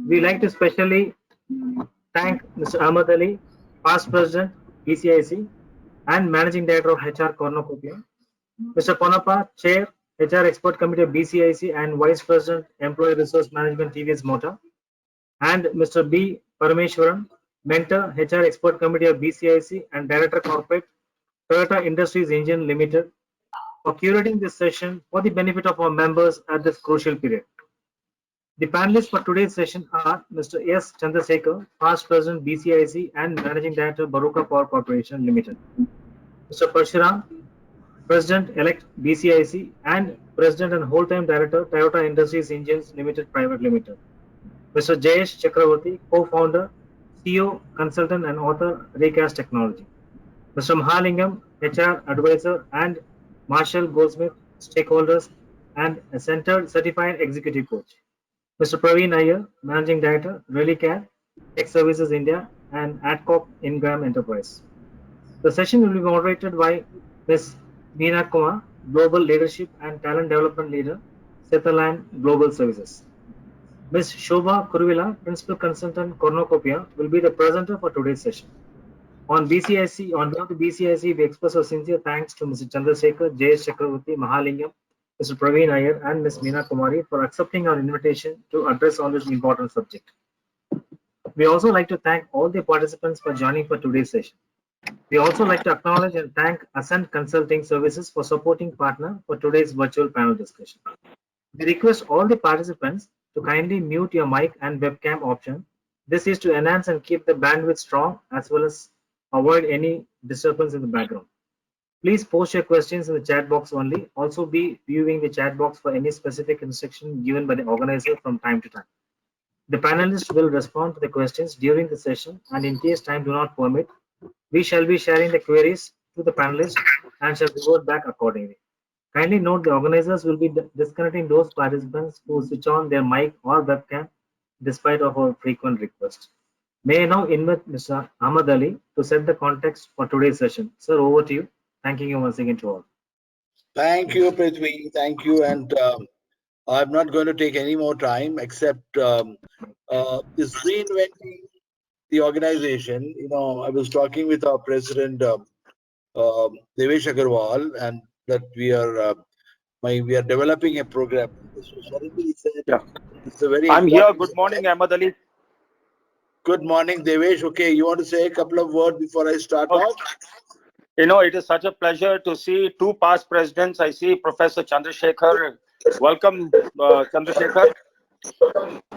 We like to specially thank Mr. Ahmad Ali, past president, BCIC, and managing director of HR Cornucopia. Mr. Ponappa, chair, HR expert committee of BCIC and vice president, employee resource management, TVS Motor. And Mr. B. Parameshwaran, mentor, HR expert committee of BCIC and director corporate, Toyota Industries Engine Limited, for curating this session for the benefit of our members at this crucial period. The panelists for today's session are Mr. S. Chandrasekhar, past president BCIC and managing director Baruka Power Corporation Limited. Mr. Parshuram, president-elect BCIC and president and whole-time director Toyota Industries Engines Limited Private Limited. Mr. Jayesh Chakravarti, co-founder, CEO, consultant and author, Recast Technology. Mr. Mahalingam, HR advisor and Marshall Goldsmith, stakeholders and a centered certified executive coach. Mr. Praveen Iyer, Managing Director, Relicare, Tech Services India and Adcock Ingram Enterprise. The session will be moderated by Ms. Meena Kumar, Global Leadership and Talent Development Leader, Sutherland Global Services. Ms. Shobha Kurvila, Principal Consultant, Cornucopia, will be the presenter for today's session. On behalf of BCIC, we express our sincere thanks to Mr. Chandrasekhar, Jayesh Chakravarti, Mahalingam, Mr. Praveen Iyer, and Ms. Meena Kumari for accepting our invitation to address on this important subject. We also like to thank all the participants for joining for today's session. We also like to acknowledge and thank Ascent Consulting Services for supporting partner for today's virtual panel discussion. We request all the participants to kindly mute your mic and webcam option. This is to enhance and keep the bandwidth strong as well as avoid any disturbance in the background. Please post your questions in the chat box only. Also be viewing the chat box for any specific instruction given by the organizer from time to time. The panelists will respond to the questions during the session, and in case time do not permit, we shall be sharing the queries to the panelists and shall revert back accordingly. Kindly note the organizers will be disconnecting those participants who switch on their mic or webcam despite of our frequent requests. May I now invite Mr. Ahmad Ali to set the context for today's session. Sir, over to you. Thanking you once again to all. Thank you, Prithvi. Thank you. And I'm not going to take any more time except is reinventing the organization. You know, I was talking with our president, Devesh Agarwal, and that we are developing a program. Yeah. I'm here. Good morning, Ahmad Ali. Good morning, Devesh. Okay, you want to say a couple of words before I start off? You know, it is such a pleasure to see two past presidents. I see Professor Chandrasekhar. Welcome, Chandrasekhar.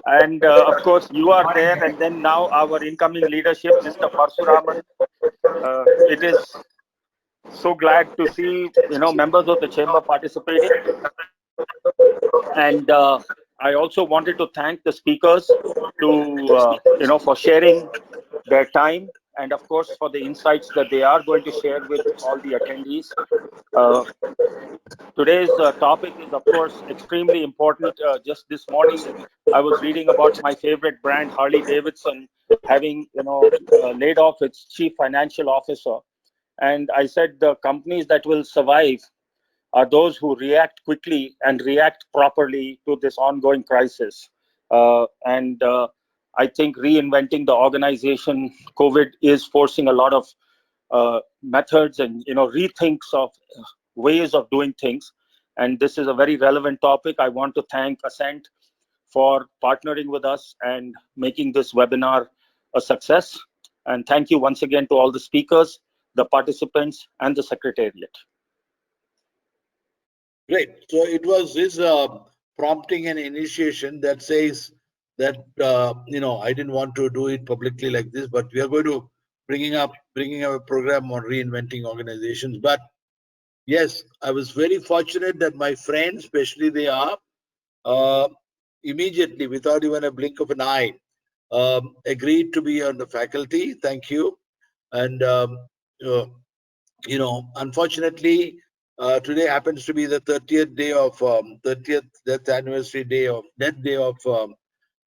And of course, you are there. And then now our incoming leadership, Mr. Parshuraman. It is so glad to see, you know, members of the chamber participating. And I also wanted to thank the speakers you know, for sharing their time and of course for the insights that they are going to share with all the attendees. Today's topic is of course extremely important. Just this morning, I was reading about my favorite brand, Harley Davidson, having, you know, laid off its chief financial officer. And I said the companies that will survive are those who react quickly and react properly to this ongoing crisis. I think reinventing the organization, COVID is forcing a lot of methods and, you know, rethinks of ways of doing things. And this is a very relevant topic. I want to thank Ascent for partnering with us and making this webinar a success. And thank you once again to all the speakers, the participants, and the Secretariat. Great. So it was this prompting and initiation that says that you know, I didn't want to do it publicly like this, but we are going to bringing up a program on reinventing organizations. But yes, I was very fortunate that my friends, especially they are immediately, without even a blink of an eye, agreed to be on the faculty. Thank you. And you know, unfortunately, today happens to be the 30th day of 30th death anniversary day of death day of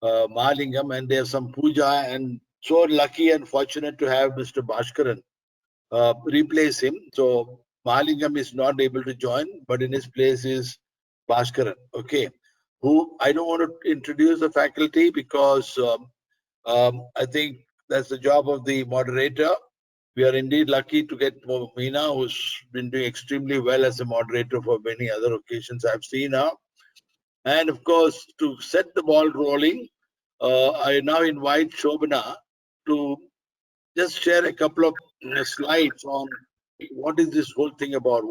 Mahalingam, and there's some puja, and so lucky and fortunate to have Mr. Bhaskaran replace him. So Mahalingam is not able to join, but in his place is Bhaskaran. Okay. who I don't want to introduce the faculty because I think that's the job of the moderator. We are indeed lucky to get Meena, who's been doing extremely well as a moderator for many other occasions I've seen her. And of course, to set the ball rolling, I now invite Shobana to just share a couple of slides on what is this whole thing about.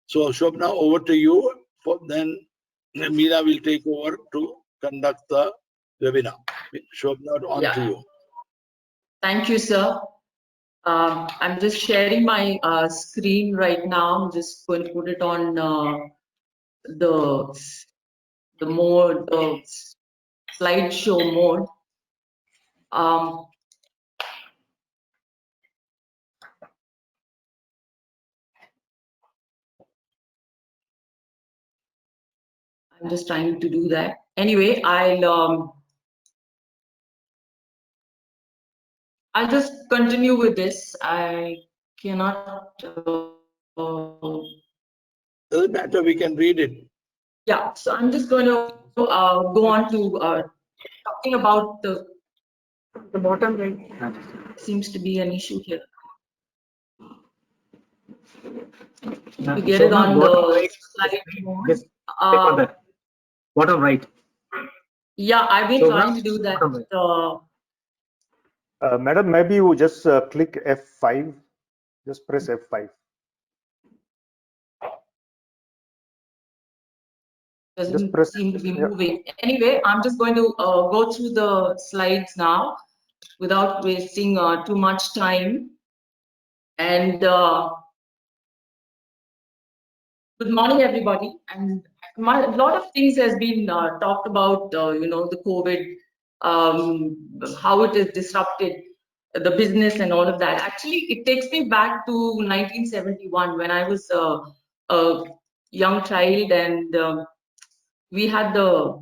So Shobana, over to you. Then Meena will take over to conduct the webinar. Shobana, on to you. Thank you, sir. I'm just sharing my screen right now. I'm just going to put it on the slideshow mode. I'm just trying to do that. Anyway, I'll just continue with this. I cannot. Doesn't matter, we can read it. Yeah, so I'm just going to go on to talking about the bottom right. Seems to be an issue here. To get it on the slide. Yes, click on that. Bottom right. Yeah, I've been trying to do that. Madam, maybe you just click F5. Just press F5. Doesn't seem to be moving. Anyway, I'm just going to go through the slides now without wasting too much time. And good morning, everybody. And a lot of things has been talked about, you know, the COVID, how it has disrupted the business and all of that. Actually, it takes me back to 1971 when I was a young child, and we had the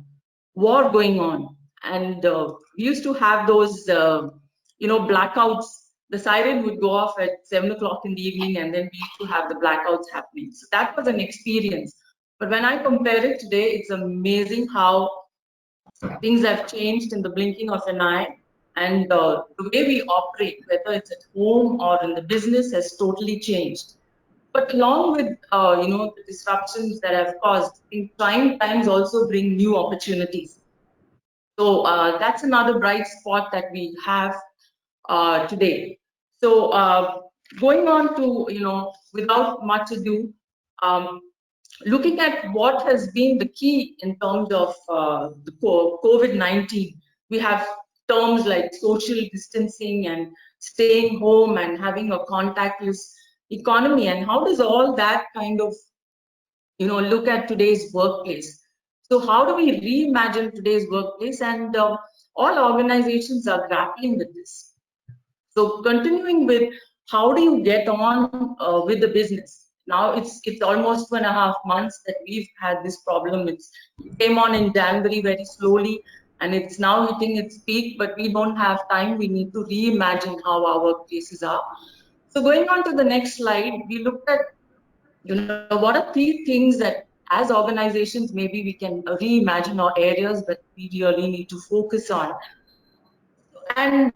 war going on, and we used to have those, you know, blackouts. The siren would go off at 7 o'clock in the evening, and then we used to have the blackouts happening. So that was an experience. But when I compare it today, it's amazing how things have changed in the blinking of an eye, and the way we operate, whether it's at home or in the business, has totally changed. But along with you know, the disruptions that have caused, in trying times also bring new opportunities. So that's another bright spot that we have today. So going on to, you know, without much ado, looking at what has been the key in terms of the COVID-19, we have terms like social distancing and staying home and having a contactless economy, and how does all that kind of, you know, look at today's workplace. So how do we reimagine today's workplace? And all organizations are grappling with this. So continuing with how do you get on with the business? Now it's almost 2.5 months that we've had this problem. It came on in January very slowly, and it's now hitting its peak, but we don't have time. We need to reimagine how our workplaces are. So going on to the next slide, we looked at, you know, what are 3 things that as organizations, maybe we can reimagine, our areas that we really need to focus on. And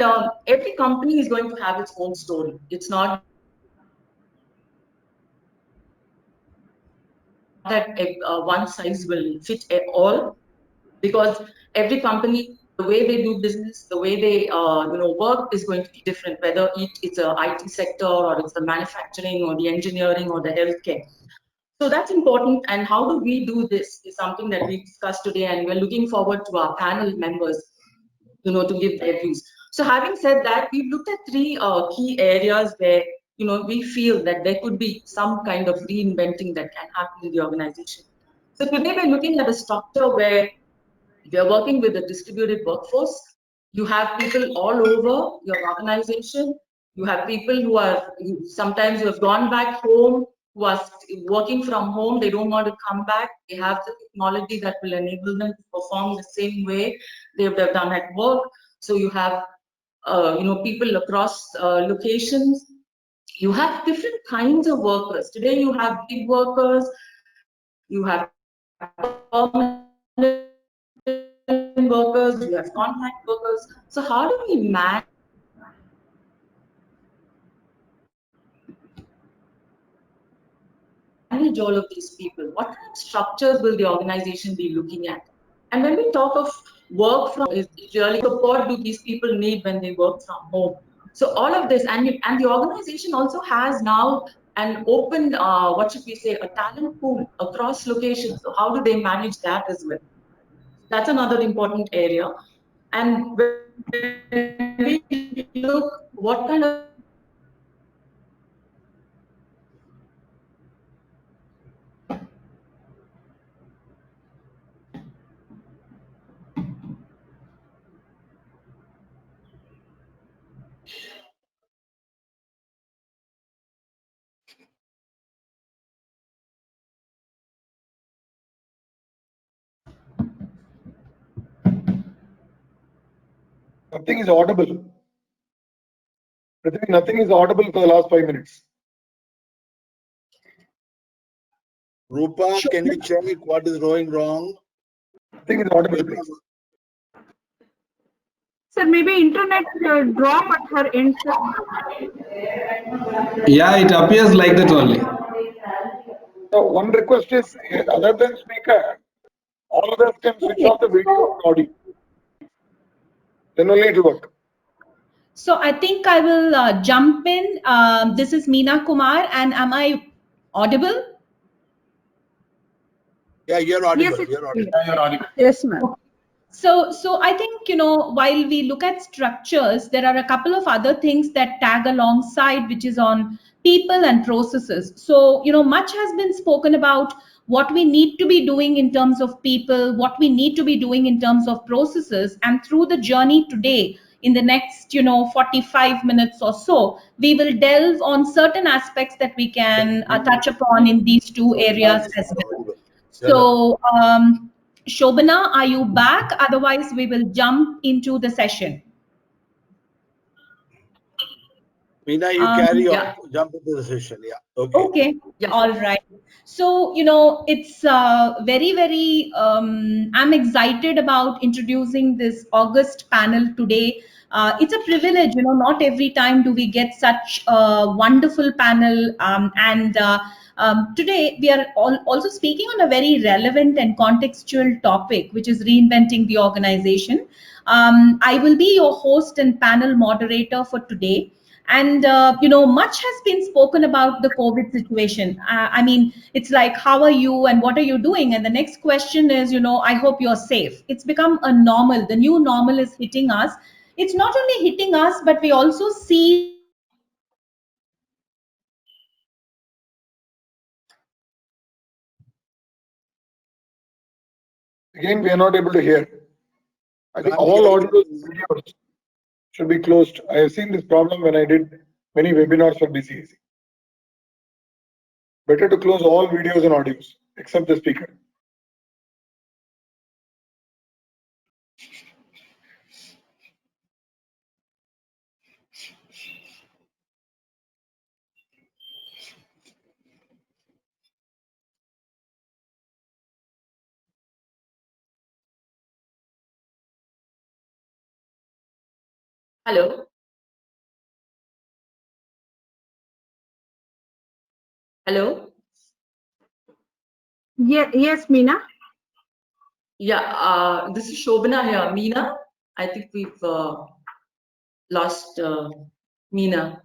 every company is going to have its own story. It's not that one size will fit all, because every company, the way they do business, the way they you know, work is going to be different, whether it's a IT sector or it's the manufacturing or the engineering or the healthcare. So that's important. And how do we do this is something that we discussed today, and we're looking forward to our panel members, you know, to give their views. So having said that, we've looked at 3 key areas where, you know, we feel that there could be some kind of reinventing that can happen in the organization. So today we're looking at a structure where we are working with a distributed workforce. You have people all over your organization. You have people who are sometimes who have gone back home, who are working from home. They don't want to come back. They have the technology that will enable them to perform the same way they would have done at work. So you have you know, people across locations. You have different kinds of workers. Today you have gig workers, you have permanent workers, you have contract workers. So how do we manage all of these people? What kind of structures will the organization be looking at? And when we talk of work from, is really support do these people need when they work from home? So all of this, and the organization also has now an open, what should we say, a talent pool across locations. So how do they manage that as well? That's another important area. And when we look, what kind of Nothing is audible. Nothing is audible for the last 5 minutes. Rupa, can you check what is going wrong? Nothing is audible, please. Sir, maybe internet drop at her end. Sir. Yeah, it appears like that only. So one request is, other than speaker, all of us can switch off the video and audio. Then only it will work. So I think I will jump in. This is Meena Kumar, and am I audible? Yeah, you're audible. Yes, You're audible. You're audible. Yes, ma'am. So I think, while we look at structures, there are a couple of other things that tag alongside, which is on people and processes. So, much has been spoken about what we need to be doing in terms of people, what we need to be doing in terms of processes. And through the journey today, in the next, 45 minutes or so, we will delve on certain aspects that we can touch upon in these two areas as well. So, Shobana, are you back? Otherwise, we will jump into the session. Meena, you carry on. yeah. Jump into the session. Yeah. Okay. Okay. Yeah. All right. So, it's very, very, I'm excited about introducing this August panel today. It's a privilege, not every time do we get such a wonderful panel. Today we are also speaking on a very relevant and contextual topic, which is reinventing the organization. I will be your host and panel moderator for today. And, much has been spoken about the COVID situation. I mean, it's like, how are you and what are you doing? And the next question is, I hope you're safe. It's become a normal. The new normal is hitting us. It's not only hitting us, but we also see Again, we are not able to hear. I think all audio videos should be closed. I have seen this problem when I did many webinars for BCAC. Better to close all videos and audios except the speaker. Hello. Hello. Yeah, yes, Meena. Yeah, this is Shobana here. Meena, I think we've lost Meena.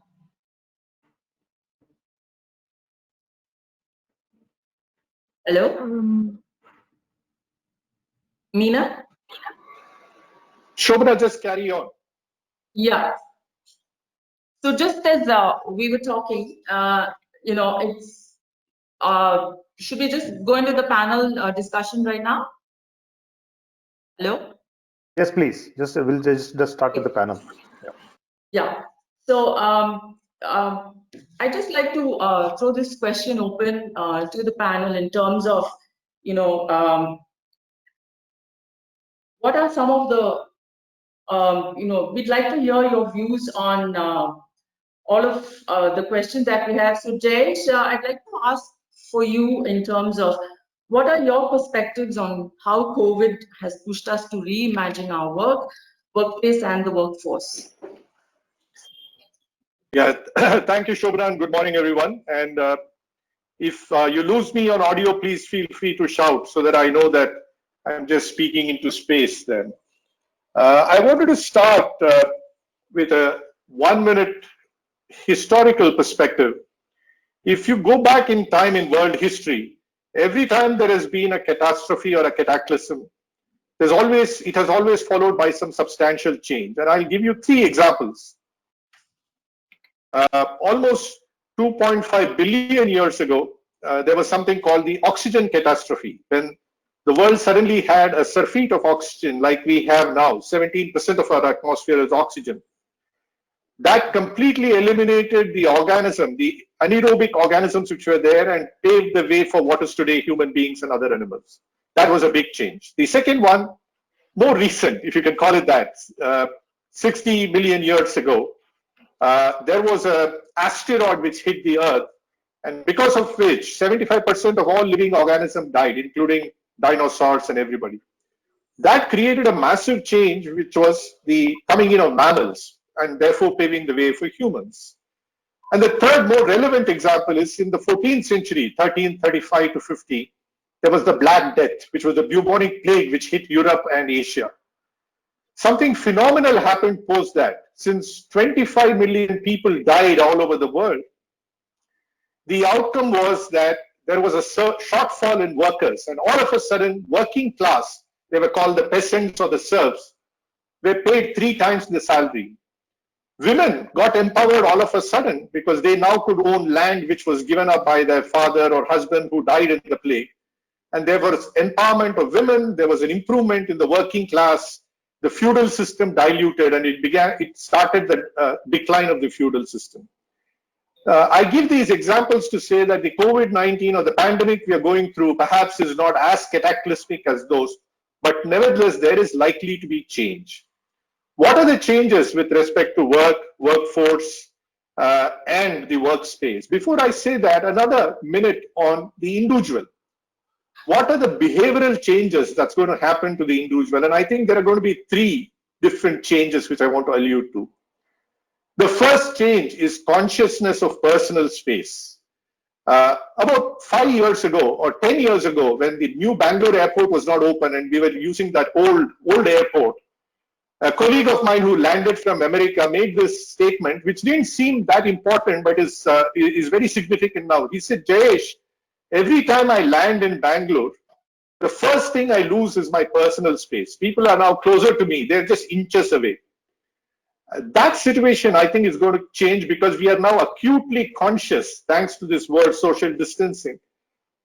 Hello, Meena? Shobana, just carry on. Yeah. So just as we were talking, it's, should we just go into the panel discussion right now? Hello? Yes, please. We'll just start with the panel. Yeah. So I just like to throw this question open to the panel in terms of, what are some of the, we'd like to hear your views on all of the questions that we have. So Jayesh, I'd like to ask for you in terms of What are your perspectives on how COVID has pushed us to reimagine our workplace and the workforce? Yeah, thank you, Shobhan. Good morning, everyone. And if you lose me on audio, please feel free to shout so that I know that I'm just speaking into space then. I wanted to start with a 1-minute historical perspective. If you go back in time in world history, every time there has been a catastrophe or a cataclysm, it has always followed by some substantial change. And I'll give you 3 examples. Almost 2.5 billion years ago, there was something called the oxygen catastrophe, when the world suddenly had a surfeit of oxygen like we have now. 17% of our atmosphere is oxygen. That completely eliminated the anaerobic organisms which were there, and paved the way for what is today human beings and other animals. That was a big change. The second one, more recent, if you can call it that, 60 million years ago, there was an asteroid which hit the Earth, and because of which 75% of all living organisms died, including dinosaurs and everybody. That created a massive change, which was the coming in of mammals, and therefore paving the way for humans. And the third more relevant example is in the 14th century, 1335 to 50, there was the Black Death, which was the bubonic plague which hit Europe and Asia. Something phenomenal happened post that. Since 25 million people died all over the world, the outcome was that there was a shortfall in workers, and all of a sudden, working class, they were called the peasants or the serfs, were paid 3 times the salary. Women got empowered all of a sudden because they now could own land which was given up by their father or husband who died in the plague. And there was empowerment of women, there was an improvement in the working class, the feudal system diluted, and it started the decline of the feudal system. I give these examples to say that the COVID-19 or the pandemic we are going through perhaps is not as cataclysmic as those, but nevertheless, there is likely to be change. What are the changes with respect to work, workforce, and the workspace? Before I say that, another minute on the individual. What are the behavioral changes that's going to happen to the individual? And I think there are going to be 3 different changes which I want to allude to. The first change is consciousness of personal space. About 5 years ago or 10 years ago, when the new Bangalore airport was not open and we were using that old airport, a colleague of mine who landed from America made this statement, which didn't seem that important, but is very significant now. He said, Jayesh, every time I land in Bangalore, the first thing I lose is my personal space. People are now closer to me. They're just inches away. That situation, I think, is going to change because we are now acutely conscious, thanks to this word social distancing,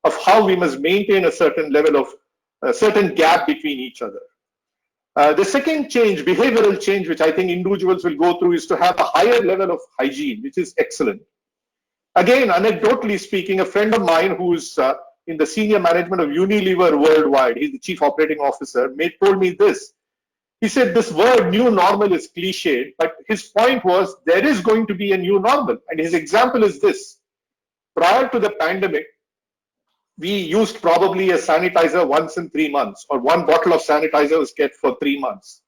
of how we must maintain a certain level of a certain gap between each other. The second change, behavioral change, which I think individuals will go through, is to have a higher level of hygiene, which is excellent. Again, anecdotally speaking, a friend of mine who's in the senior management of Unilever worldwide, he's the chief operating officer, told me this. He said this word new normal is cliched, but his point was there is going to be a new normal. And his example is this. Prior to the pandemic, we used probably a sanitizer once in 3 months, or 1 bottle of sanitizer was kept for 3 months.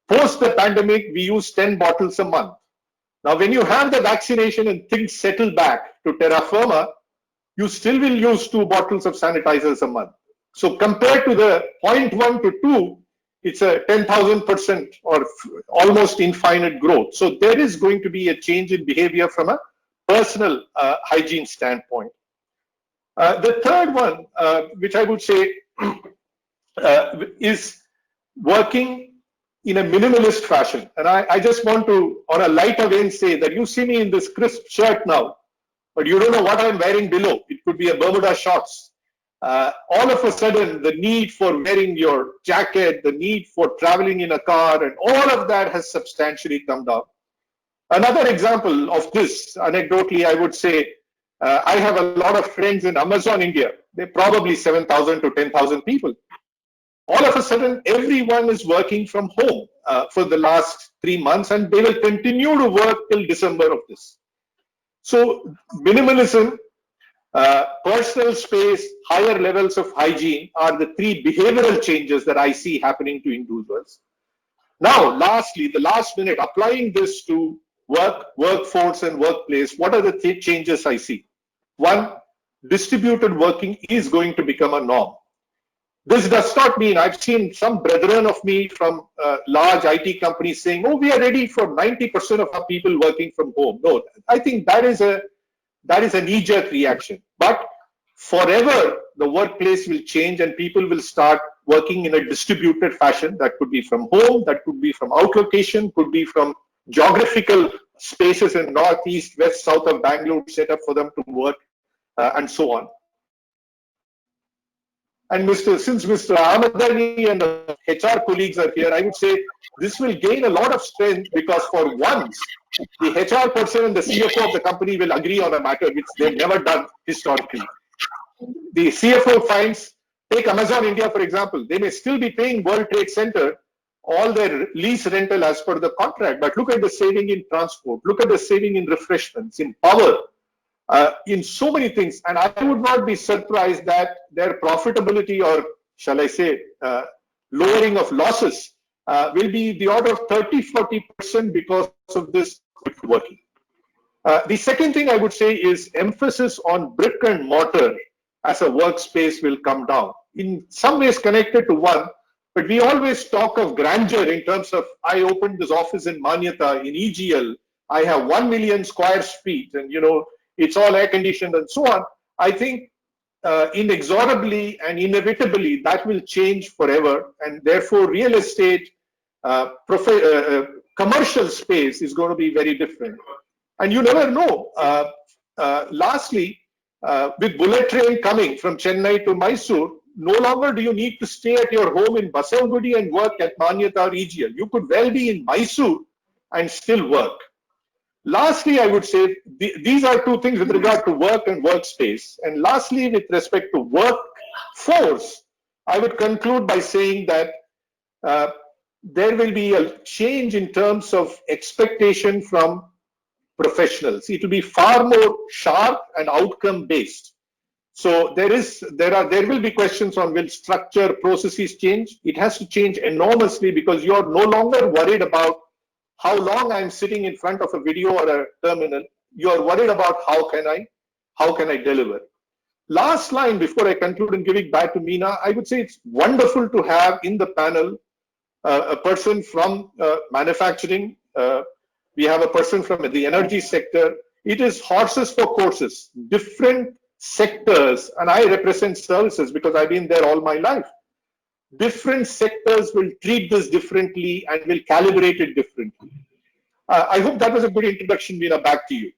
Post the pandemic, we use 10 bottles a month. Now, when you have the vaccination and things settle back to terra firma, you still will use 2 bottles of sanitizers a month. So compared to the 0.1 to 2, it's a 10,000% or almost infinite growth. So there is going to be a change in behavior from a personal hygiene standpoint. The third one, which I would say is working in a minimalist fashion. And I just want to, on a lighter vein, say that you see me in this crisp shirt now, but you don't know what I'm wearing below. It could be a Bermuda shorts. All of a sudden, the need for wearing your jacket, the need for traveling in a car, and all of that has substantially come down. Another example of this, anecdotally, I would say, I have a lot of friends in Amazon, India. They're probably 7,000 to 10,000 people. All of a sudden, everyone is working from home for the last 3 months, and they will continue to work till December of this. So minimalism, personal space, higher levels of hygiene are the three behavioral changes that I see happening to individuals. Now, lastly, the last minute, applying this to workforce and workplace, what are the changes I see? One, distributed working is going to become a norm. This does not mean, I've seen some brethren of me from large IT companies saying, oh, we are ready for 90% of our people working from home. No, I think that is a knee-jerk reaction. But forever, the workplace will change and people will start working in a distributed fashion. That could be from home, that could be from out location, could be from geographical spaces in north, east, west, south of Bangalore set up for them to work, and so on. And since Mr. Ahmadani and the HR colleagues are here, I would say this will gain a lot of strength because for once, the HR person and the CFO of the company will agree on a matter which they've never done historically. The CFO finds, take Amazon India, for example, they may still be paying World Trade Center all their lease rental as per the contract, but look at the saving in transport, look at the saving in refreshments, in power, in so many things. And I would not be surprised that their profitability, or shall I say, lowering of losses will be the order of 30-40% because of this working. The second thing I would say is emphasis on brick and mortar as a workspace will come down. In some ways connected to one, but we always talk of grandeur in terms of, I opened this office in Manyata, in EGL, I have 1 million square feet, and it's all air conditioned and so on. I think inexorably and inevitably that will change forever, and therefore real estate, commercial space is going to be very different. And you never know. Lastly, with bullet train coming from Chennai to Mysore, no longer do you need to stay at your home in Basavagudi and work at Manyata or EGL. You could well be in Mysore and still work. Lastly, I would say these are two things with regard to work and workspace. And lastly, with respect to workforce, I would conclude by saying that there will be a change in terms of expectation from professionals. It will be far more sharp and outcome based. So there will be questions on will structure, processes change. It has to change enormously because you are no longer worried about how long I'm sitting in front of a video or a terminal. You are worried about how can I deliver. Last line before I conclude and give it back to Meena, I would say it's wonderful to have in the panel a person from manufacturing. We have a person from the energy sector. It is horses for courses, different sectors, and I represent services because I've been there all my life. Different sectors will treat this differently and will calibrate it differently. I hope that was a good introduction, Meena. Back to you.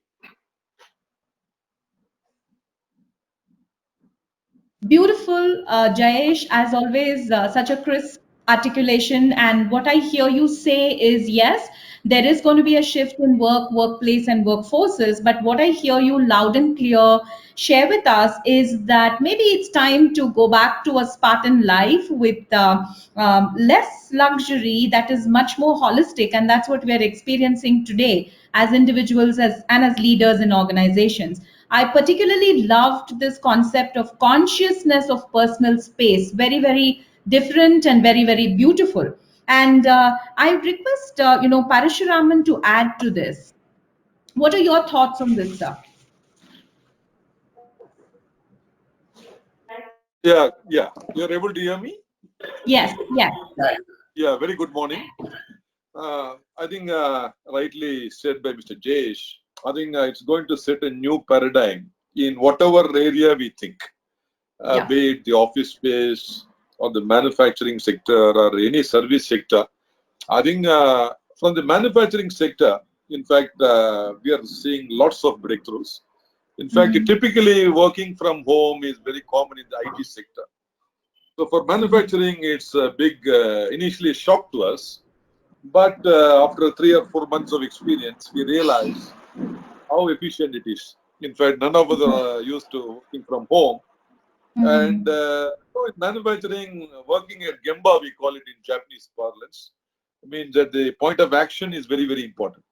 Beautiful, Jayesh, as always, such a crisp articulation. And what I hear you say is, yes, there is going to be a shift in workplace and workforces. But what I hear you loud and clear share with us is that maybe it's time to go back to a Spartan life with less luxury that is much more holistic. And that's what we're experiencing today as individuals and as leaders in organizations. I particularly loved this concept of consciousness of personal space, very, very different and very, very beautiful. And I request, Parashuraman to add to this. What are your thoughts on this, sir? Yeah. You're able to hear me? Yes. Yeah, very good morning. I think rightly said by Mr. Jayesh, I think it's going to set a new paradigm in whatever area we think, be it the office space or the manufacturing sector or any service sector. I think from the manufacturing sector, in fact, we are seeing lots of breakthroughs. In fact, typically working from home is very common in the IT sector. So for manufacturing, it's a big, initially shock to us. But after 3 or 4 months of experience, we realize how efficient it is. In fact, none of us are used to working from home. And so in manufacturing, working at Gemba, we call it in Japanese parlance, means that the point of action is very, very important.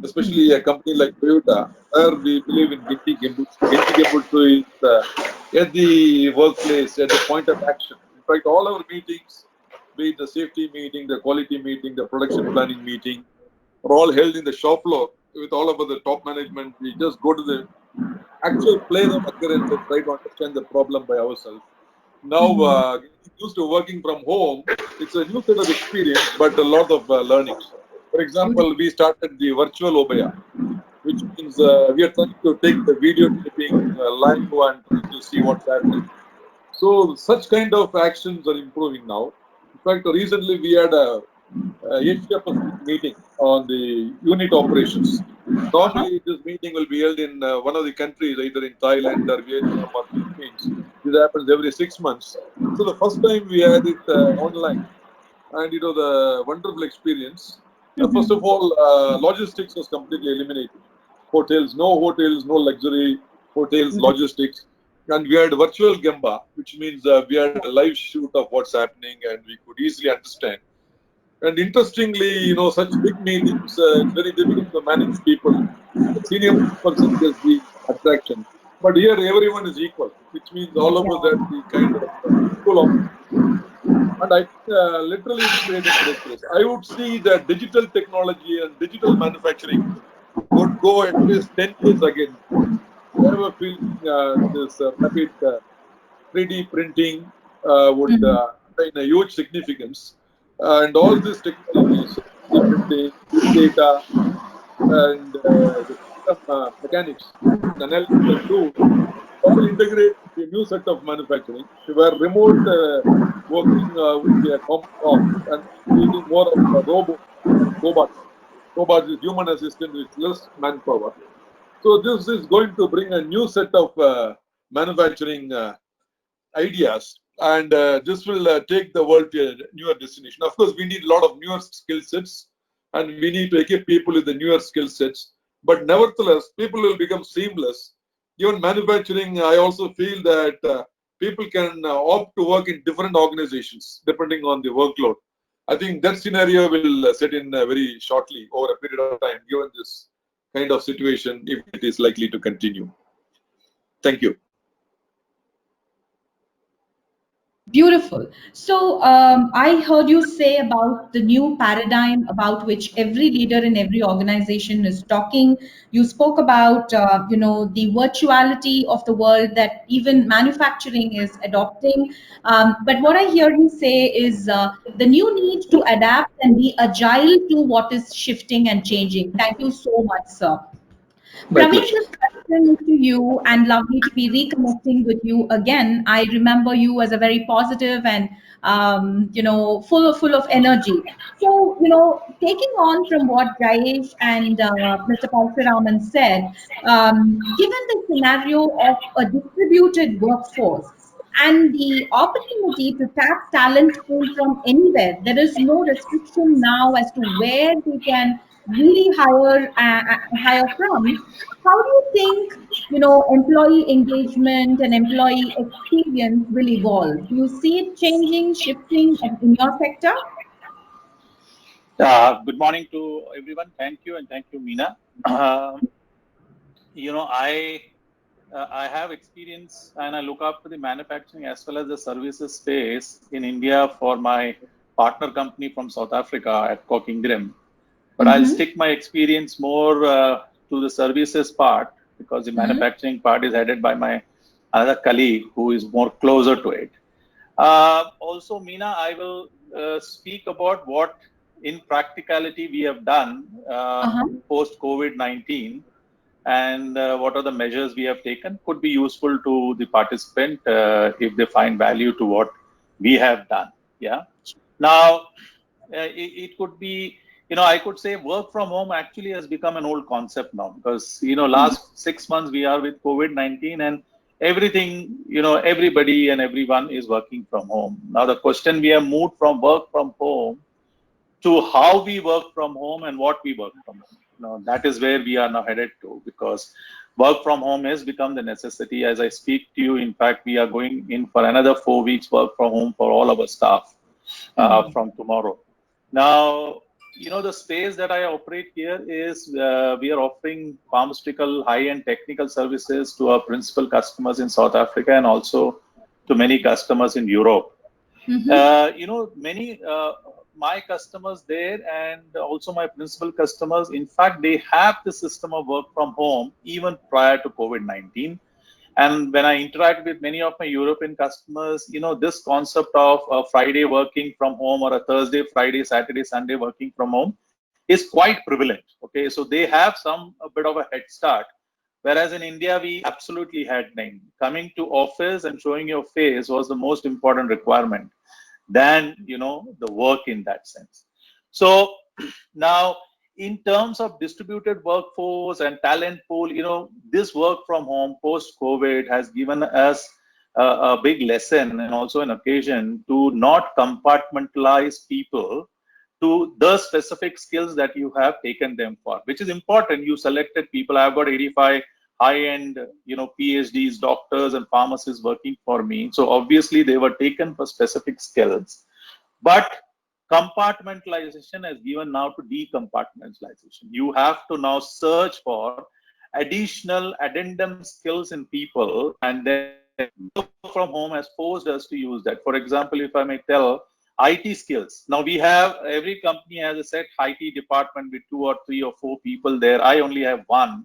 especially a company like Toyota, where we believe in Ginti Gembutsu is at the workplace, at the point of action. In fact, all our meetings, be it the safety meeting, the quality meeting, the production planning meeting, are all held in the shop floor with all of the top management. We just go to the actual plane of occurrence and try to understand the problem by ourselves. Now, getting used to working from home, it's a new set of experience, but a lot of learnings. For example, we started the virtual Obaya, which means we are trying to take the video clipping live and trying to see what's happening. So, such kind of actions are improving now. In fact, recently we had a Asia Pacific meeting on the unit operations. Normally, this meeting will be held in one of the countries, either in Thailand or Vietnam or Philippines. This happens every 6 months. So the first time we had it online, and it was a wonderful experience. First of all, logistics was completely eliminated. Hotels, no luxury hotels, logistics. And we had virtual Gemba, which means we had a live shoot of what's happening and we could easily understand. And interestingly, such big meetings, it's very difficult to manage people. The senior person is the attraction. But here, everyone is equal, which means all of us have the kind of equal opportunity. And I literally created breakthroughs. I would see that digital technology and digital manufacturing would go at least 10 years again. I have a feeling this rapid 3D printing would attain a huge significance. And all these technologies, 3D printing, big data, and the quantum mechanics, and analytical tools, all integrate into a new set of manufacturing, where remote working would be a common norm, and using more of robots and cobots. Cobots is human assistant with less manpower. So this is going to bring a new set of manufacturing ideas, and this will take the world to a newer destination. Of course, we need a lot of newer skill sets, and we need to equip people with the newer skill sets. But nevertheless, people will become seamless. Even manufacturing, I also feel that people can opt to work in different organizations depending on the workload. I think that scenario will set in very shortly over a period of time, given this kind of situation, if it is likely to continue. Thank you. Beautiful. So I heard you say about the new paradigm about which every leader in every organization is talking. You spoke about, the virtuality of the world that even manufacturing is adopting. But what I hear you say is the new need to adapt and be agile to what is shifting and changing. Thank you so much, sir. Praveen, this question is to you, and lovely to be reconnecting with you again. I remember you as a very positive and full of energy. So, taking on from what Jayesh and Mr. Parashuraman said, given the scenario of a distributed workforce and the opportunity to tap talent pool from anywhere, there is no restriction now as to where they can really hire from. How do you think, employee engagement and employee experience will evolve? Do you see it changing, shifting in your sector? Good morning to everyone. Thank you, and thank you, Meena. I have experience, and I look after the manufacturing as well as the services space in India for my partner company from South Africa at Koch Ingram. But I'll stick my experience more to the services part, because the manufacturing part is headed by my other colleague who is more closer to it. Also, Meena, I will speak about what in practicality we have done post COVID-19, and what are the measures we have taken could be useful to the participant if they find value to what we have done. Yeah. Now, it could be, I could say work from home actually has become an old concept now, because, last 6 months we are with COVID-19 and everything, everybody and everyone is working from home. Now, the question, we have moved from work from home to how we work from home and what we work from home. That is where we are now headed to, because work from home has become the necessity. As I speak to you, in fact, we are going in for another 4 weeks work from home for all our staff from tomorrow. Now, the space that I operate here is we are offering pharmaceutical high-end technical services to our principal customers in South Africa and also to many customers in Europe. Many my customers there and also my principal customers, in fact, they have the system of work from home even prior to COVID-19. And when I interact with many of my European customers, this concept of a Friday working from home or a Thursday, Friday, Saturday, Sunday working from home is quite prevalent. Okay, so they have a bit of a head start. Whereas in India, we absolutely had none. Coming to office and showing your face was the most important requirement than, the work in that sense. So now, in terms of distributed workforce and talent pool, this work from home post-COVID has given us a big lesson and also an occasion to not compartmentalize people to the specific skills that you have taken them for, which is important. You selected people. I've got 85 high-end, PhDs, doctors, and pharmacists working for me. So obviously they were taken for specific skills, but compartmentalization has given now to decompartmentalization. You have to now search for additional addendum skills in people, and then work from home has forced us to use that. For example, if I may tell, IT skills. Now every company has a set IT department with 2 or 3 or 4 people there. I only have 1.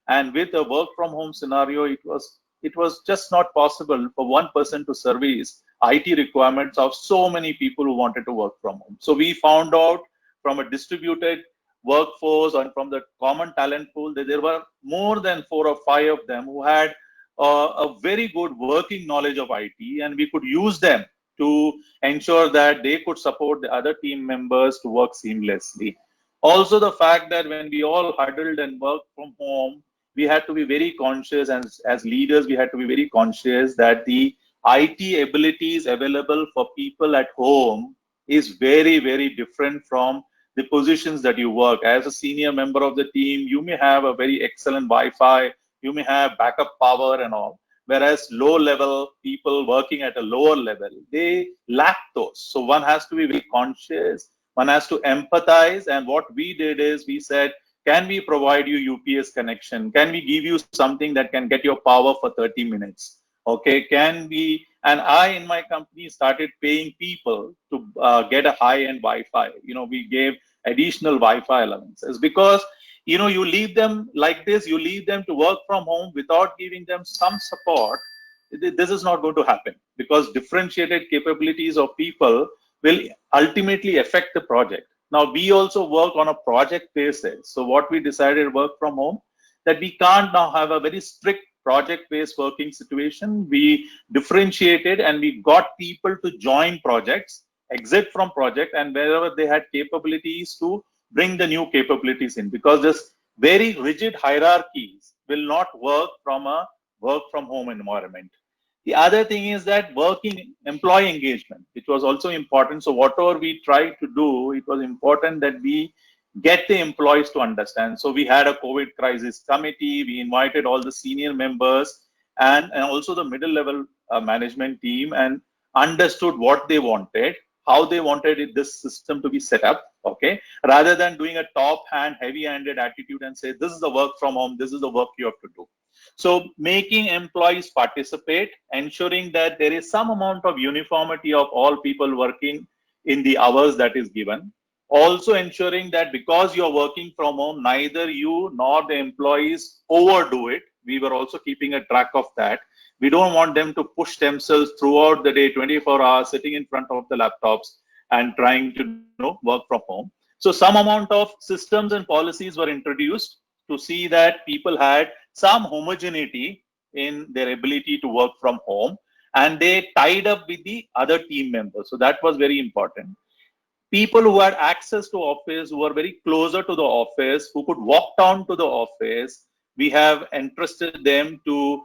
And with a work from home scenario, it was just not possible for one person to service IT requirements of so many people who wanted to work from home. So we found out from a distributed workforce and from the common talent pool that there were more than 4 or 5 of them who had a very good working knowledge of IT, and we could use them to ensure that they could support the other team members to work seamlessly. Also, the fact that when we all huddled and worked from home, we had to be very conscious, and as leaders, we had to be very conscious that the IT abilities available for people at home is very, very different from the positions that you work. As a senior member of the team, you may have a very excellent Wi-Fi, you may have backup power and all. Whereas low-level people working at a lower level, they lack those. So one has to be very conscious, one has to empathize. And what we did is we said, can we provide you UPS connection? Can we give you something that can get your power for 30 minutes? Okay, can we? And I, in my company, started paying people to get a high-end Wi-Fi. We gave additional Wi-Fi allowances because, you leave them like this, you leave them to work from home without giving them some support. This is not going to happen because differentiated capabilities of people will ultimately affect the project. Now, we also work on a project basis. So what we decided work from home, that we can't now have a very strict project-based working situation. We differentiated and we got people to join projects, exit from project, and wherever they had capabilities to bring the new capabilities in, because this very rigid hierarchies will not work from a work from home environment. The other thing is that working employee engagement, which was also important. So whatever we tried to do, it was important that we get the employees to understand. So we had a COVID crisis committee. We invited all the senior members and also the middle level management team and understood what they wanted, how they wanted this system to be set up, okay, rather than doing a top hand, heavy handed attitude and say, this is the work from home, this is the work you have to do. So making employees participate, ensuring that there is some amount of uniformity of all people working in the hours that is given. Also ensuring that because you're working from home, neither you nor the employees overdo it. We were also keeping a track of that. We don't want them to push themselves throughout the day, 24 hours, sitting in front of the laptops and trying to work from home. So some amount of systems and policies were introduced to see that people had some homogeneity in their ability to work from home, and they tied up with the other team members. So that was very important. People who had access to office, who were very closer to the office, who could walk down to the office, we have entrusted them to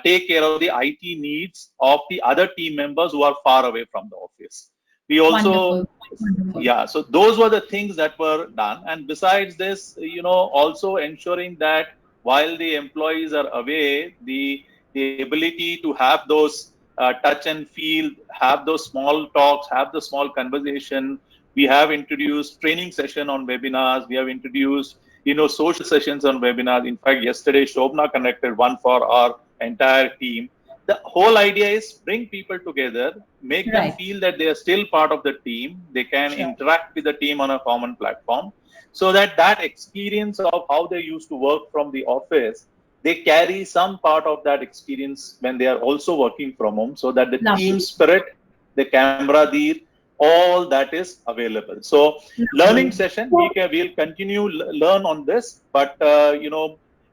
take care of the IT needs of the other team members who are far away from the office. We also, Wonderful. yeah, so those were the things that were done. And besides this, also ensuring that while the employees are away, the ability to have those touch and feel, have those small talks, have the small conversation We have introduced training session on webinars. We have introduced, social sessions on webinars. In fact, yesterday, Shobna connected one for our entire team. The whole idea is bring people together, make them feel that they are still part of the team. They can interact with the team on a common platform, so that experience of how they used to work from the office, they carry some part of that experience when they are also working from home, so that the team spirit, the camaraderie, all that is available. So learning session, we'll continue learn on this, but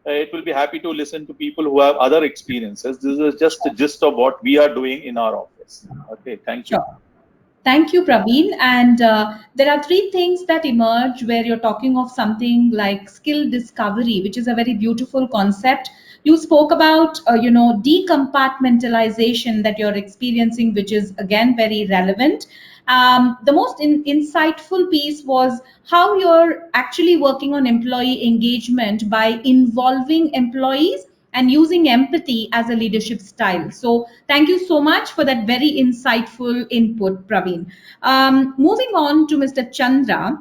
it will be happy to listen to people who have other experiences. This is just the gist of what we are doing in our office. Okay, thank you. Sure. Thank you, Praveen. And there are three things that emerge where you're talking of something like skill discovery, which is a very beautiful concept. You spoke about, decompartmentalization that you're experiencing, which is again very relevant. The most insightful piece was how you're actually working on employee engagement by involving employees and using empathy as a leadership style. So thank you so much for that very insightful input, Praveen. Moving on to Mr. Chandra.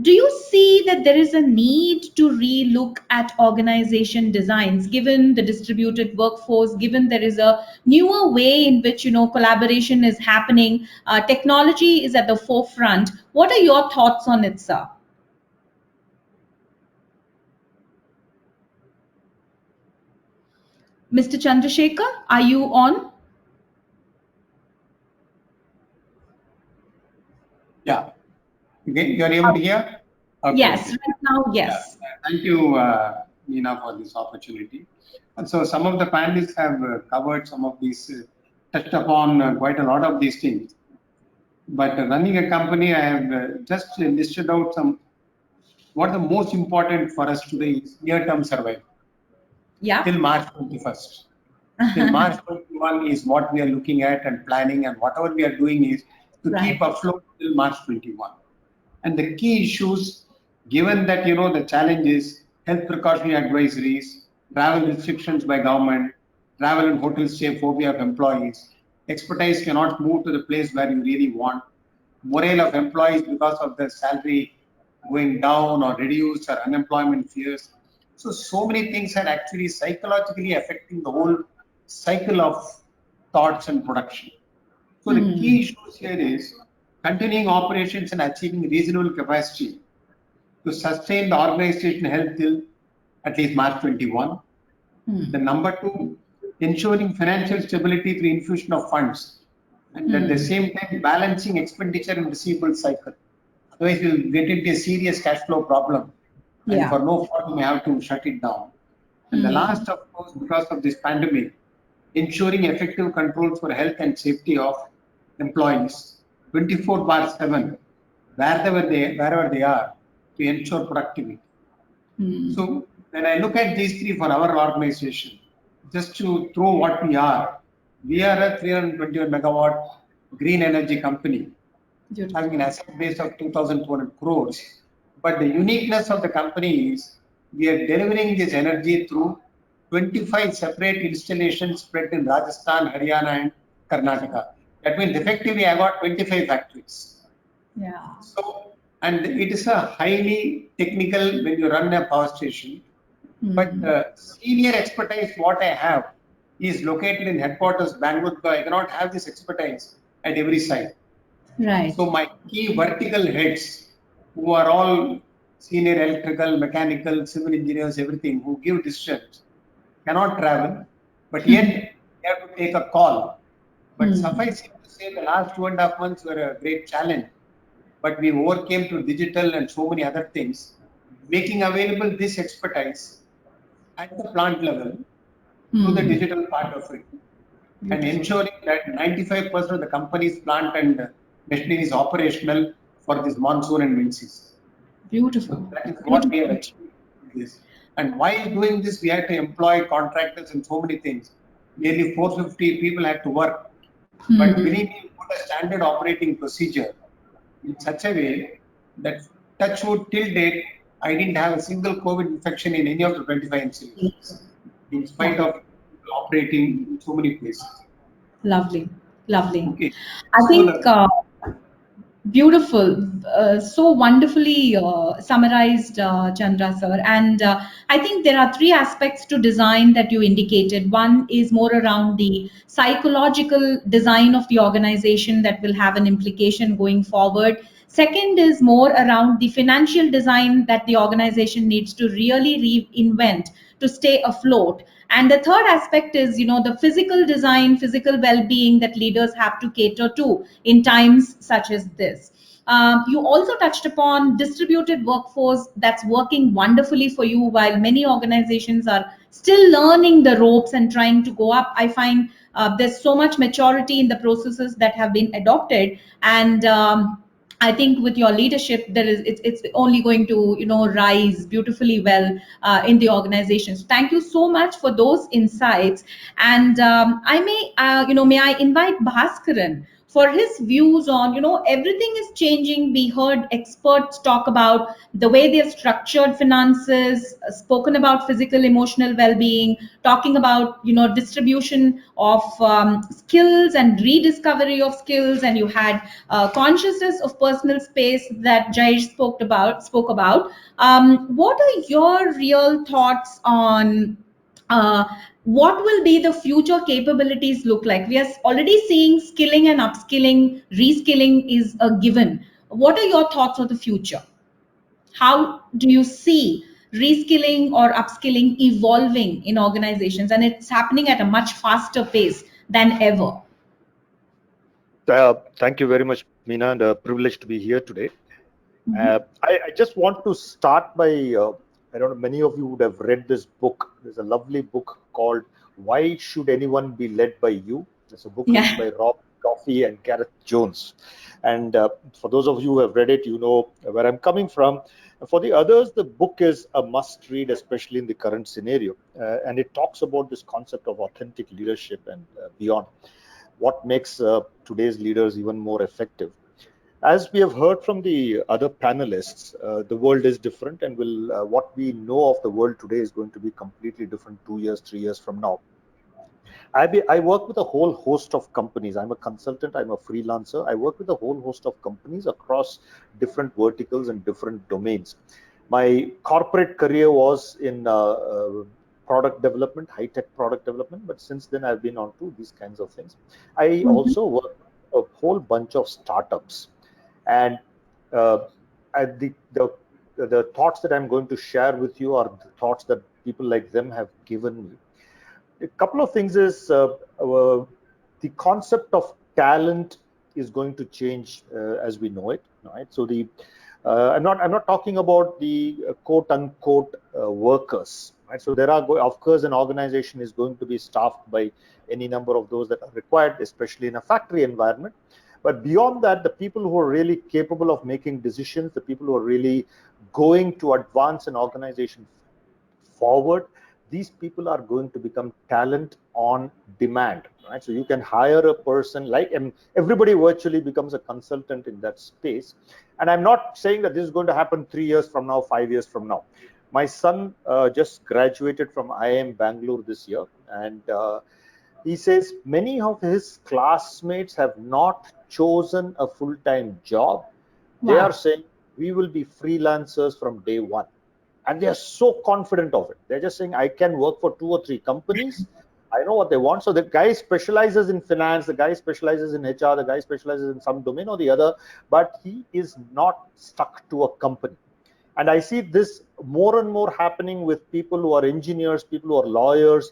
Do you see that there is a need to relook at organization designs, given the distributed workforce, given there is a newer way in which, collaboration is happening, technology is at the forefront? What are your thoughts on it, sir? Mr. Chandrasekhar, are you on? Yeah. You are able to hear? Okay. Yes, right now, yes. Yeah. Thank you, Neena, for this opportunity. And so some of the panelists have covered some of these, touched upon quite a lot of these things. But running a company, I have just listed out what the most important for us today is near-term survival. Yeah. Till March 21st. Till March 21 is what we are looking at and planning, and whatever we are doing is to keep afloat till March 21. And the key issues, given that, the challenges, health precautionary advisories, travel restrictions by government, travel and hotel stay phobia of employees, expertise cannot move to the place where you really want, morale of employees because of the salary going down or reduced, or unemployment fears. So many things are actually psychologically affecting the whole cycle of thoughts and production. So the key issues here is continuing operations and achieving reasonable capacity to sustain the organization health till at least March 21. The number two, ensuring financial stability through infusion of funds, and at the same time balancing expenditure and receivable cycle. Otherwise, we'll get into a serious cash flow problem. And for no fault, we have to shut it down. And the last, of course, because of this pandemic, ensuring effective controls for health and safety of employees, 24/7, wherever they are, to ensure productivity. So when I look at these three for our organization, just to throw what we are a 321 megawatt green energy company, having an asset base of 2,200 crores. But the uniqueness of the company is we are delivering this energy through 25 separate installations spread in Rajasthan, Haryana, and Karnataka. That means effectively I got 25 factories. Yeah. So, and it is a highly technical when you run a power station. But the senior expertise what I have is located in headquarters Bangalore, because I cannot have this expertise at every site. Right. So my key vertical heads, who are all senior electrical, mechanical, civil engineers, everything, who give decisions, cannot travel, but yet they have to take a call. But suffice it to say, the last 2.5 months were a great challenge, but we overcame to digital and so many other things, making available this expertise at the plant level to the digital part of it, and ensuring that 95% of the company's plant and machinery is operational for this monsoon and wind season. Beautiful. So that is what we have achieved with this. And while doing this, we had to employ contractors and so many things. Nearly 450 people had to work. But believe me, we put a standard operating procedure in such a way that, touch wood, till date, I didn't have a single COVID infection in any of the 25 installations, in spite of operating in so many places. Lovely, lovely. Okay. I think Beautiful, so wonderfully summarized, Chandra sir. And I think there are three aspects to design that you indicated. One is more around the psychological design of the organization that will have an implication going forward. Second is more around the financial design that the organization needs to really reinvent to stay afloat. And the third aspect is, the physical design, physical well-being that leaders have to cater to in times such as this. You also touched upon distributed workforce that's working wonderfully for you, while many organizations are still learning the ropes and trying to go up. I find there's so much maturity in the processes that have been adopted, and I think with your leadership, it's only going to rise beautifully well in the organization. So thank you so much for those insights. And I may I invite Bhaskaran for his views on, everything is changing. We heard experts talk about the way they've structured finances, spoken about physical, emotional well-being, talking about, distribution of skills and rediscovery of skills. And you had consciousness of personal space that Jayesh spoke about. What are your real thoughts on what will be the future capabilities look like? We are already seeing skilling and upskilling, reskilling is a given. What are your thoughts on the future? How do you see reskilling or upskilling evolving in organizations? And it's happening at a much faster pace than ever. Thank you very much, Meena, and a privilege to be here today. I just want to start by, I don't know, many of you would have read this book. There's a lovely book called Why Should Anyone Be Led by You? It's a book written by Rob Coffey and Gareth Jones. And for those of you who have read it, you know where I'm coming from. For the others, the book is a must read, especially in the current scenario. And it talks about this concept of authentic leadership and beyond. What makes today's leaders even more effective? As we have heard from the other panelists, the world is different, and what we know of the world today is going to be completely different 2 years, 3 years from now. I work with a whole host of companies. I'm a consultant, I'm a freelancer. I work with a whole host of companies across different verticals and different domains. My corporate career was in product development, high-tech product development, but since then I've been on to these kinds of things. I also work with a whole bunch of startups. And the thoughts that I'm going to share with you are the thoughts that people like them have given me. A couple of things is the concept of talent is going to change as we know it, right? So I'm not talking about the quote unquote workers, right? So there are, of course, an organization is going to be staffed by any number of those that are required, especially in a factory environment. But beyond that, the people who are really capable of making decisions, the people who are really going to advance an organization forward, these people are going to become talent on demand, right? So you can hire a person and everybody virtually becomes a consultant in that space. And I'm not saying that this is going to happen 3 years from now, 5 years from now. My son just graduated from IIM Bangalore this year, and he says many of his classmates have not chosen a full-time job. They are saying we will be freelancers from day one. And they are so confident of it. They're just saying, I can work for 2 or 3 companies. I know what they want. So the guy specializes in finance, the guy specializes in HR, the guy specializes in some domain or the other, but he is not stuck to a company. And I see this more and more happening with people who are engineers, people who are lawyers.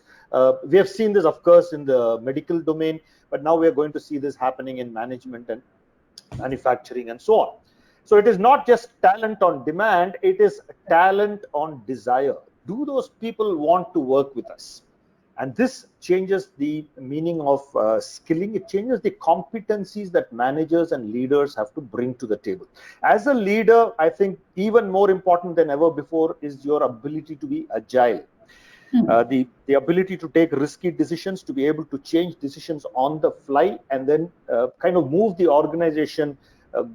We have seen this, of course, in the medical domain, but now we are going to see this happening in management and manufacturing and so on. So it is not just talent on demand, it is talent on desire. Do those people want to work with us? And this changes the meaning of skilling. It changes the competencies that managers and leaders have to bring to the table. As a leader, I think even more important than ever before is your ability to be agile. The ability to take risky decisions, to be able to change decisions on the fly, and then kind of move the organization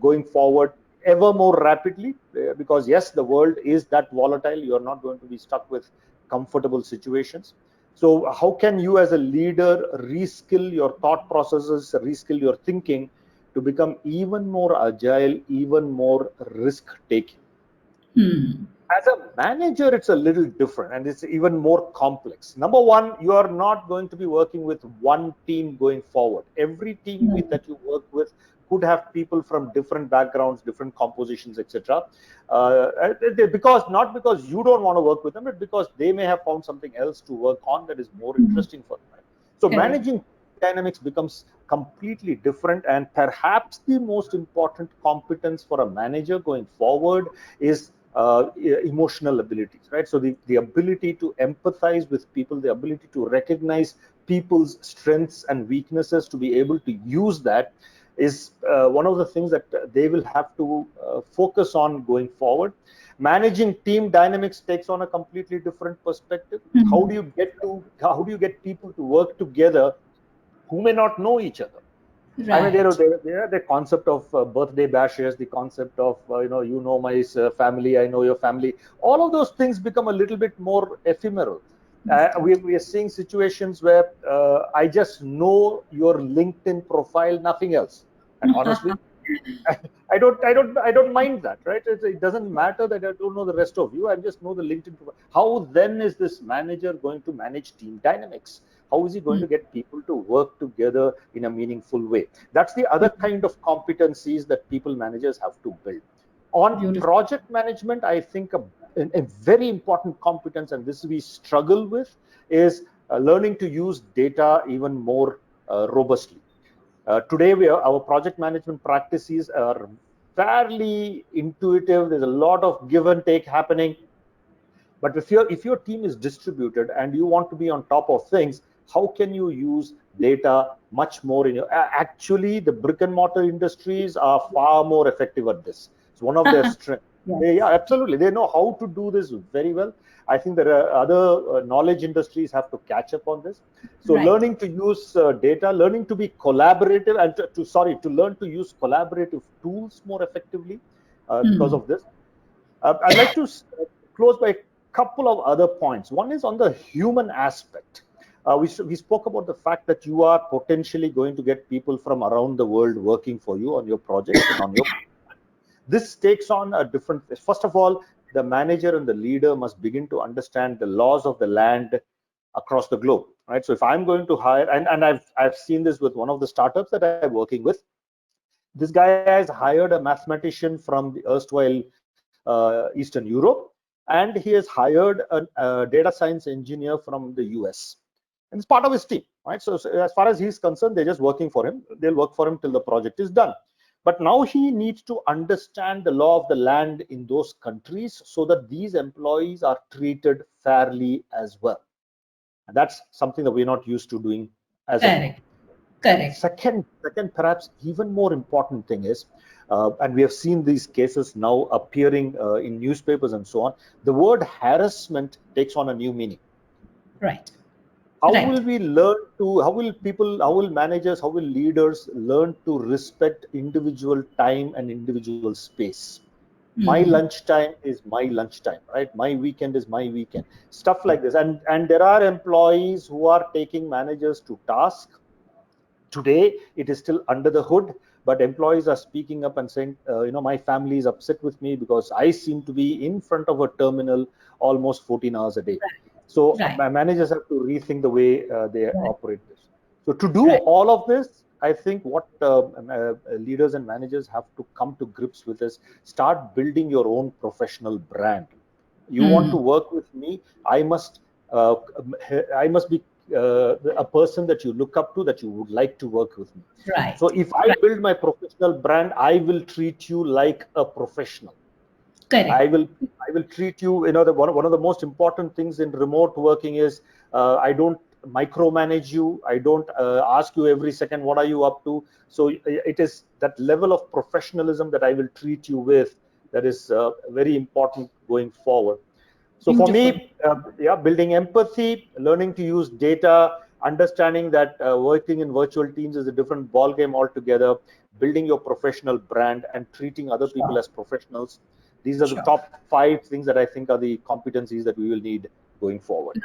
going forward ever more rapidly, because yes, the world is that volatile. You're not going to be stuck with comfortable situations. So how can you as a leader reskill your thought processes, reskill your thinking to become even more agile, even more risk-taking. As a manager, it's a little different and it's even more complex. Number one, you are not going to be working with one team going forward. Every team that you work with could have people from different backgrounds, different compositions, etc. Not because you don't want to work with them, but because they may have found something else to work on that is more interesting for them. So managing dynamics becomes completely different, and perhaps the most important competence for a manager going forward is emotional abilities, right? So the ability to empathize with people, the ability to recognize people's strengths and weaknesses, to be able to use that is one of the things that they will have to focus on going forward. Managing team dynamics takes on a completely different perspective. How do you get people to work together who may not know each other? Right. I mean, the concept of birthday bashes, the concept of my family, I know your family. All of those things become a little bit more ephemeral. We are seeing situations where I just know your LinkedIn profile, nothing else. And honestly, I don't mind that, right? It doesn't matter that I don't know the rest of you. I just know the LinkedIn profile. How then is this manager going to manage team dynamics? How is he going to get people to work together in a meaningful way? That's the other kind of competencies that people managers have to build. On project management, I think a very important competence, and this we struggle with, is learning to use data even more robustly. Today, our project management practices are fairly intuitive. There's a lot of give and take happening. But if your team is distributed and you want to be on top of things, how can you use data much more in your? Actually, the brick and mortar industries are far more effective at this. It's one of their strengths. Yeah, absolutely. They know how to do this very well. I think there are other knowledge industries have to catch up on this. So learning to use data, learning to be collaborative, and to learn to use collaborative tools more effectively because of this. I'd like to close by a couple of other points. One is on the human aspect. We spoke about the fact that you are potentially going to get people from around the world working for you on your project and on your. This takes on a different. First of all, the manager and the leader must begin to understand the laws of the land across the globe, right? So if I'm going to hire, and I've seen this with one of the startups that I'm working with. This guy has hired a mathematician from the erstwhile Eastern Europe, and he has hired a data science engineer from the US. And it's part of his team, right? So as far as he's concerned, they're just working for him. They'll work for him till the project is done. But now he needs to understand the law of the land in those countries so that these employees are treated fairly as well. And that's something that we're not used to doing as a Correct. Second, perhaps even more important thing is, and we have seen these cases now appearing in newspapers and so on, the word harassment takes on a new meaning. Right. How will we learn to, how will managers, how will leaders learn to respect individual time and individual space? My lunchtime is my lunchtime, right? My weekend is my weekend. Stuff like this. And there are employees who are taking managers to task. Today, it is still under the hood, but employees are speaking up and saying, my family is upset with me because I seem to be in front of a terminal almost 14 hours a day. So my managers have to rethink the way they operate this. So to do all of this, I think what leaders and managers have to come to grips with is start building your own professional brand. You want to work with me, I must be a person that you look up to, that you would like to work with me. Right. So if I build my professional brand, I will treat you like a professional. Correct. I will treat you. One of the most important things in remote working is I don't micromanage you. I don't ask you every second what are you up to. So it is that level of professionalism that I will treat you with that is very important going forward. So for me, building empathy, learning to use data, understanding that working in virtual teams is a different ballgame altogether, building your professional brand and treating other people as professionals. These are the top 5 things that I think are the competencies that we will need going forward.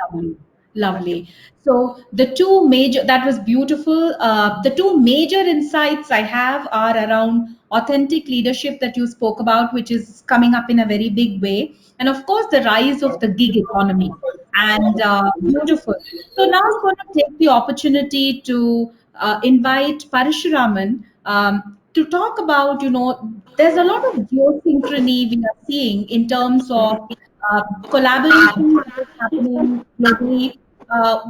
Lovely. So that was beautiful. The two major insights I have are around authentic leadership that you spoke about, which is coming up in a very big way. And of course, the rise of the gig economy. And beautiful. So now I'm going to take the opportunity to invite Parashuraman to talk about, there's a lot of geosynchrony we are seeing in terms of collaboration that is happening globally.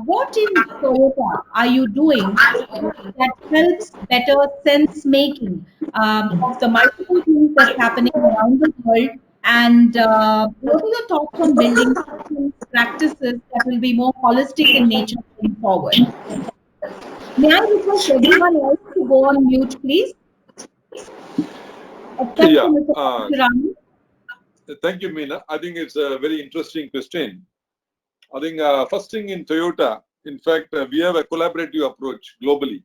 What in Toyota are you doing that helps better sense making of the multiple things that's happening around the world? And what are your thoughts on building systems, practices that will be more holistic in nature going forward? May I request everyone else to go on mute, please? Except Yeah. for Mr. Parashuraman. Thank you, Meena. I think it's a very interesting question. I think first thing in Toyota, in fact, we have a collaborative approach globally.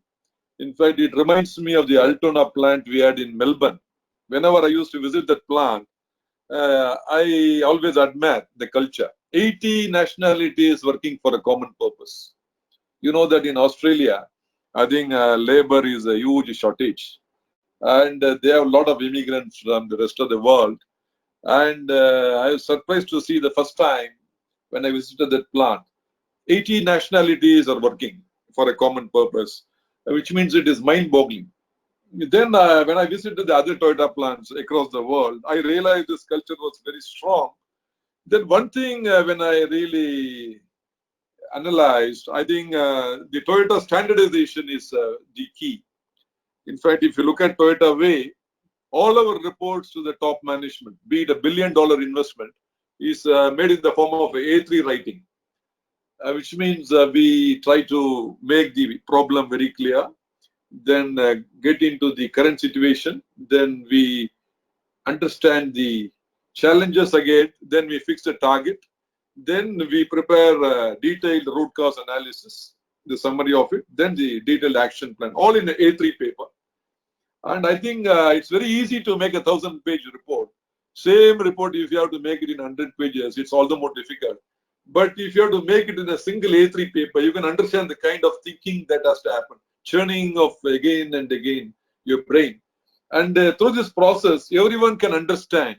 In fact, it reminds me of the Altona plant we had in Melbourne. Whenever I used to visit that plant, I always admire the culture. 80 nationalities working for a common purpose. You know that in Australia, I think labor is a huge shortage. And they have a lot of immigrants from the rest of the world. And I was surprised to see the first time when I visited that plant, 80 nationalities are working for a common purpose, which means it is mind-boggling. Then when I visited the other Toyota plants across the world, I realized this culture was very strong. Then one thing when I really analyzed, I think the Toyota standardization is the key. In fact, if you look at Toyota Way, all our reports to the top management, be it $1 billion investment, is made in the form of A3 writing, which means we try to make the problem very clear, then get into the current situation, then we understand the challenges again, then we fix the target, then we prepare detailed root cause analysis, the summary of it, then the detailed action plan, all in an A3 paper. And I think it's very easy to make a 1,000-page report. Same report, if you have to make it in 100 pages, it's all the more difficult. But if you have to make it in a single A3 paper, you can understand the kind of thinking that has to happen, churning of again and again your brain. And through this process, everyone can understand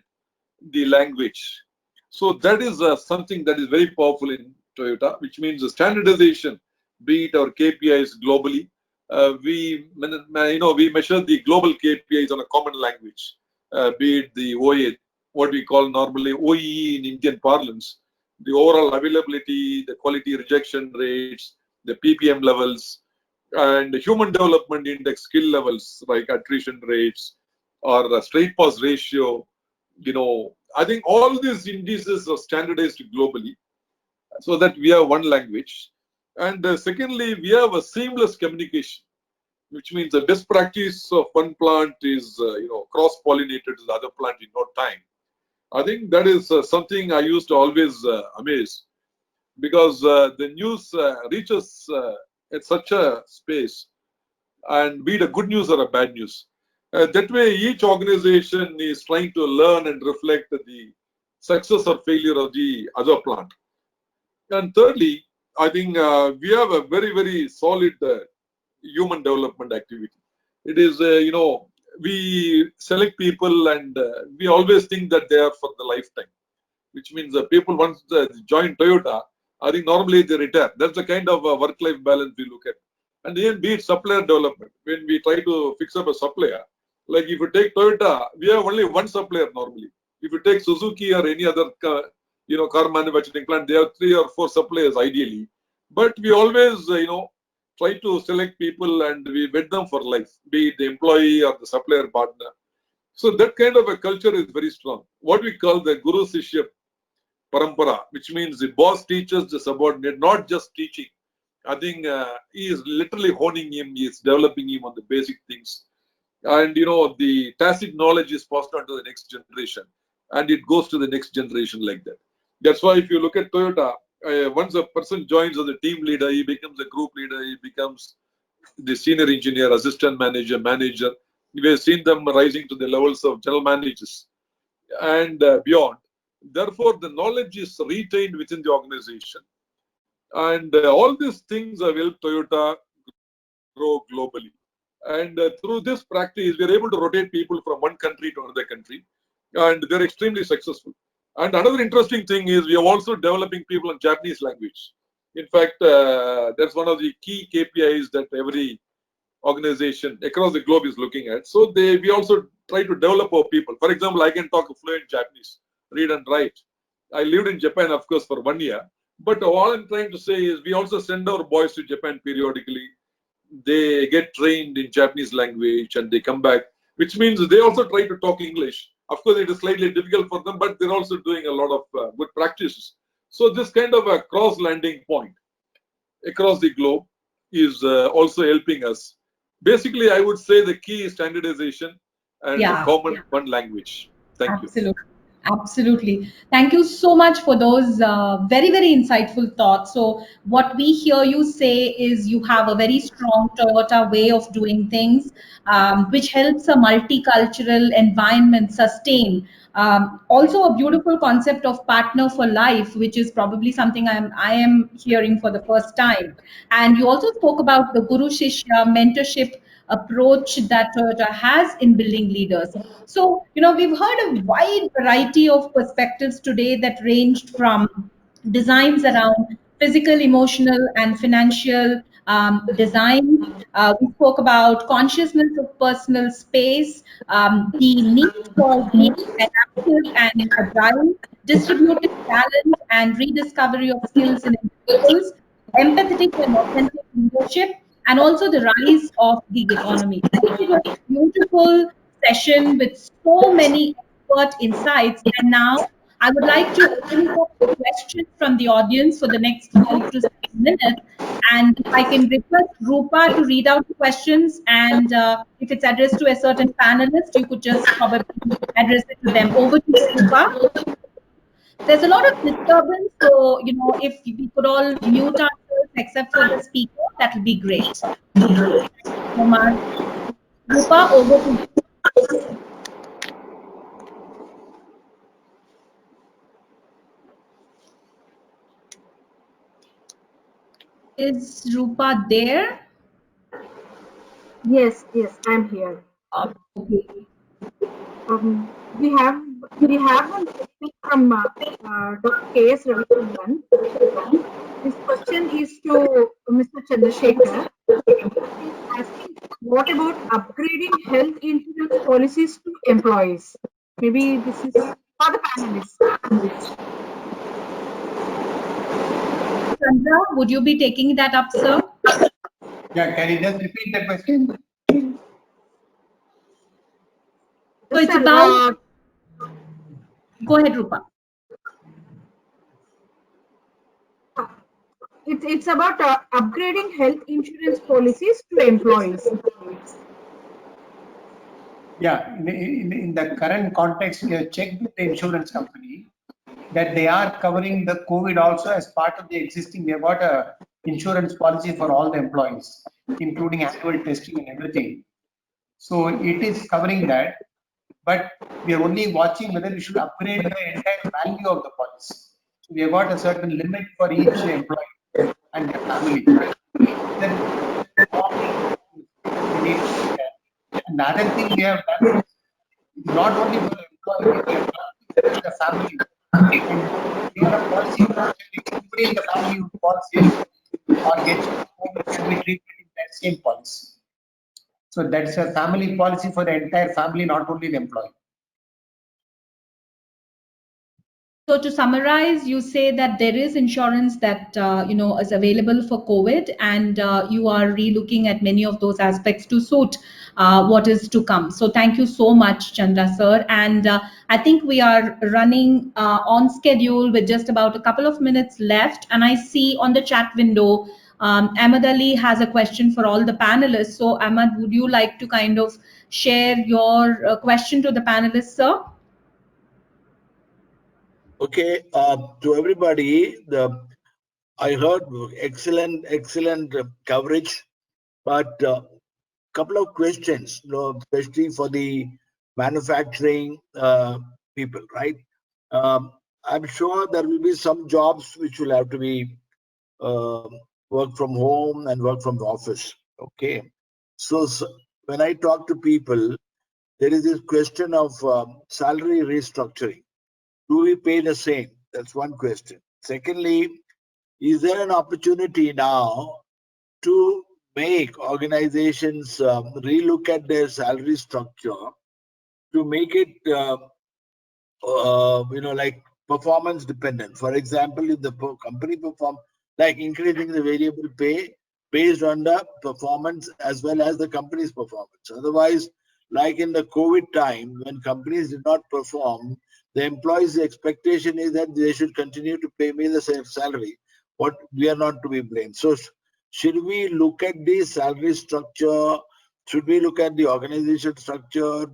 the language. So that is something that is very powerful in Toyota, which means the standardization, be it our KPIs globally. We measure the global KPIs on a common language, be it the OA, what we call normally OEE in Indian parlance, the overall availability, the quality rejection rates, the PPM levels, and the human development index skill levels like attrition rates or the straight pass ratio. I think all these indices are standardized globally so that we have one language. And secondly, we have a seamless communication, which means the best practice of one plant is, cross-pollinated to the other plant in no time. I think that is something I used to always amaze, because the news reaches at such a space, and be it a good news or a bad news. That way, each organization is trying to learn and reflect the success or failure of the other plant. And thirdly, I think we have a very, very solid human development activity. It is, we select people and we always think that they are for the lifetime, which means that people once join Toyota, I think normally they retire. That's the kind of work-life balance we look at. And even be it supplier development, when we try to fix up a supplier, like if you take Toyota, we have only one supplier normally. If you take Suzuki or any other car manufacturing plant, they have 3 or 4 suppliers ideally. But we always, try to select people and we vet them for life, be it the employee or the supplier partner. So that kind of a culture is very strong. What we call the Guru Sishya Parampara, which means the boss teaches the subordinate, not just teaching. I think he is literally honing him, he is developing him on the basic things. And the tacit knowledge is passed on to the next generation, and it goes to the next generation like that. That's why if you look at Toyota, once a person joins as a team leader, he becomes a group leader, he becomes the senior engineer, assistant manager, manager. We have seen them rising to the levels of general managers and beyond. Therefore, the knowledge is retained within the organization. And all these things have helped Toyota grow globally. And through this practice, we are able to rotate people from one country to another country, and they're extremely successful. And another interesting thing is we are also developing people in Japanese language. In fact, that's one of the key KPIs that every organization across the globe is looking at. So we also try to develop our people. For example, I can talk fluent Japanese, read and write. I lived in Japan, of course, for 1 year. But all I'm trying to say is we also send our boys to Japan periodically. They get trained in Japanese language and they come back, which means they also try to talk English. Of course, it is slightly difficult for them, but they're also doing a lot of good practices. So this kind of a cross landing point across the globe is also helping us. Basically, I would say the key is standardization and common one language. Thank you. Absolutely. Thank you so much for those very, very insightful thoughts. So what we hear you say is you have a very strong Toyota way of doing things, which helps a multicultural environment sustain. Also a beautiful concept of partner for life, which is probably something I am hearing for the first time. And you also spoke about the Guru Shishya mentorship approach that Toyota has in building leaders. So, we've heard a wide variety of perspectives today that ranged from designs around physical, emotional, and financial design. We spoke about consciousness of personal space, the need for being adaptive and agile, distributed talent, and rediscovery of skills in individuals, empathetic and authentic leadership, and also the rise of gig economy. I think it was a beautiful session with so many expert insights. And now I would like to open up for questions from the audience for the next 5 to 6 minutes. And if I can request Rupa to read out the questions, and if it's addressed to a certain panelist, you could just probably address it to them. Over to you, Rupa. There's a lot of disturbance, so if we could all mute ourselves except for the speaker, that would be great. Rupa, over to you. Is Rupa there? Yes, I'm here. Okay. We have one question from Dr. K.S. Ravichander. This question is to Mr. Chandrasekhar. He's asking, what about upgrading health insurance policies to employees? Maybe this is for the panelists. Chandra, would you be taking that up, sir? Yeah, can you just repeat the question? So it's about. Go ahead, Rupa. It's about upgrading health insurance policies to employees. Yeah, in the current context, we have checked with the insurance company that they are covering the COVID also as part of the existing. We have got a insurance policy for all the employees, including annual testing and everything. So it is covering that, but we are only watching whether we should upgrade the entire value of the policy. So we have got a certain limit for each employee and their family. Then we need to do that. And the other thing we have done is not only for the employee, we have done for the family. And we have a policy if anybody in the family who falls ill or gets COVID can be treated in that same policy. So that's a family policy for the entire family, not only the employee. So to summarize, you say that there is insurance that is available for COVID, and you are relooking at many of those aspects to suit what is to come. So thank you so much, Chandra sir. And I think we are running on schedule with just about a couple of minutes left. And I see on the chat window, Ahmed Ali has a question for all the panelists. So Ahmed, would you like to kind of share your question to the panelists, sir? Okay, to everybody, I heard excellent coverage, but couple of questions, especially for the manufacturing people, right? I'm sure there will be some jobs which will have to be work from home and work from the office. Okay. So when I talk to people, there is this question of salary restructuring. Do we pay the same? That's one question. Secondly, is there an opportunity now to make organizations relook at their salary structure to make it, like performance dependent? For example, if the company perform, like increasing the variable pay based on the performance as well as the company's performance. Otherwise, like in the COVID time, when companies did not perform, the employees' expectation is that they should continue to pay me the same salary. What we are not to be blamed. So, should we look at the salary structure? Should we look at the organization structure?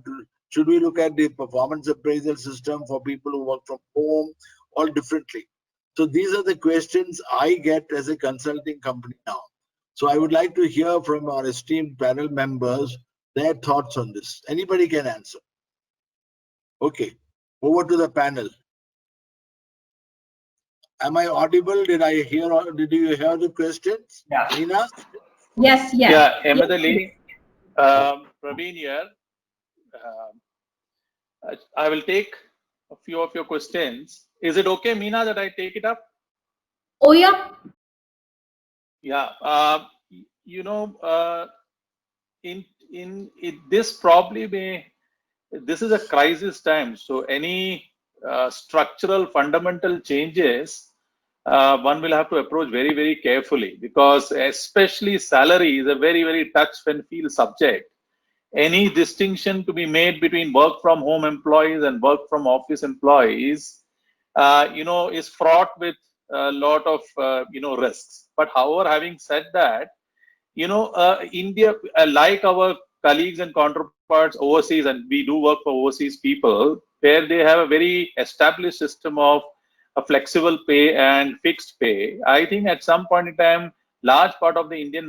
Should we look at the performance appraisal system for people who work from home, all differently? So these are the questions I get as a consulting company now. So I would like to hear from our esteemed panel members their thoughts on this. Anybody can answer. Okay, over to the panel. Am I audible? Did you hear the questions? Yeah. Nina? Yes, yes. Yeah, Emadali, Praveen here. I will take a few of your questions. Is it okay, Meena, that I take it up? Oh, yeah. Yeah. This probably this is a crisis time. So any structural fundamental changes, one will have to approach very, very carefully, because especially salary is a very, very touch and feel subject. Any distinction to be made between work from home employees and work from office employees, is fraught with a lot of, risks. But however, having said that, India, like our colleagues and counterparts overseas, and we do work for overseas people, where they have a very established system of a flexible pay and fixed pay. I think at some point in time, large part of the Indian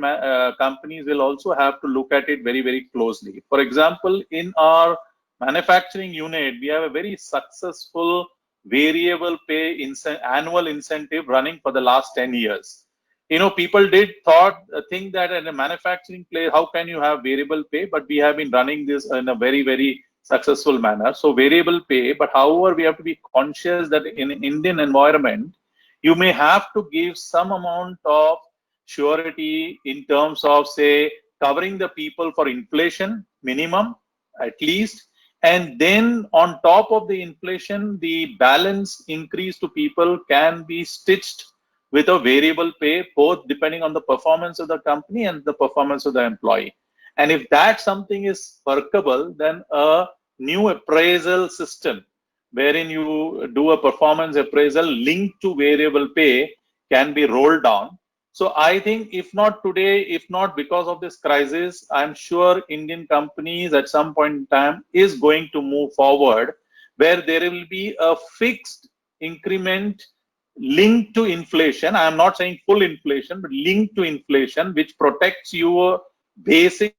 companies will also have to look at it very, very closely. For example, in our manufacturing unit, we have a very successful variable pay annual incentive running for the last 10 years. People think that in a manufacturing place, how can you have variable pay? But we have been running this in a very, very successful manner. So variable pay, but however, we have to be conscious that in an Indian environment, you may have to give some amount of surety in terms of, say, covering the people for inflation minimum at least, and then on top of the inflation, the balance increase to people can be stitched with a variable pay, both depending on the performance of the company and the performance of the employee. And if that something is workable, then a new appraisal system wherein you do a performance appraisal linked to variable pay can be rolled down. So I think if not today, if not because of this crisis, I'm sure Indian companies at some point in time is going to move forward where there will be a fixed increment linked to inflation. I am not saying full inflation, but linked to inflation, which protects your basic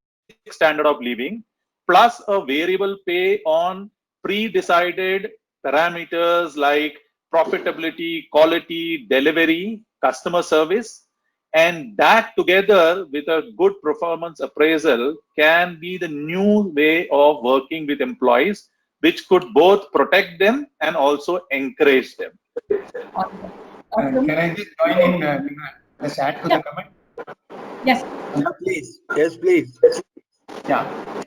standard of living, plus a variable pay on pre-decided parameters like profitability, quality, delivery, customer service. And that together with a good performance appraisal can be the new way of working with employees, which could both protect them and also encourage them. Can I just join in, just add to the comment? Yes. Yeah, please. Yes, please. Yeah.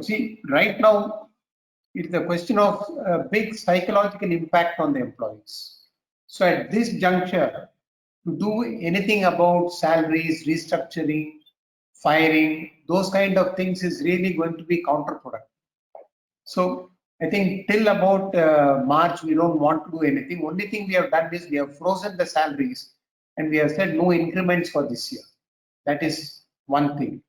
See, right now, it's a question of a big psychological impact on the employees. So at this juncture, to do anything about salaries, restructuring, firing, those kind of things is really going to be counterproductive. So I think till about March, we don't want to do anything. Only thing we have done is we have frozen the salaries and we have said no increments for this year. That is one thing.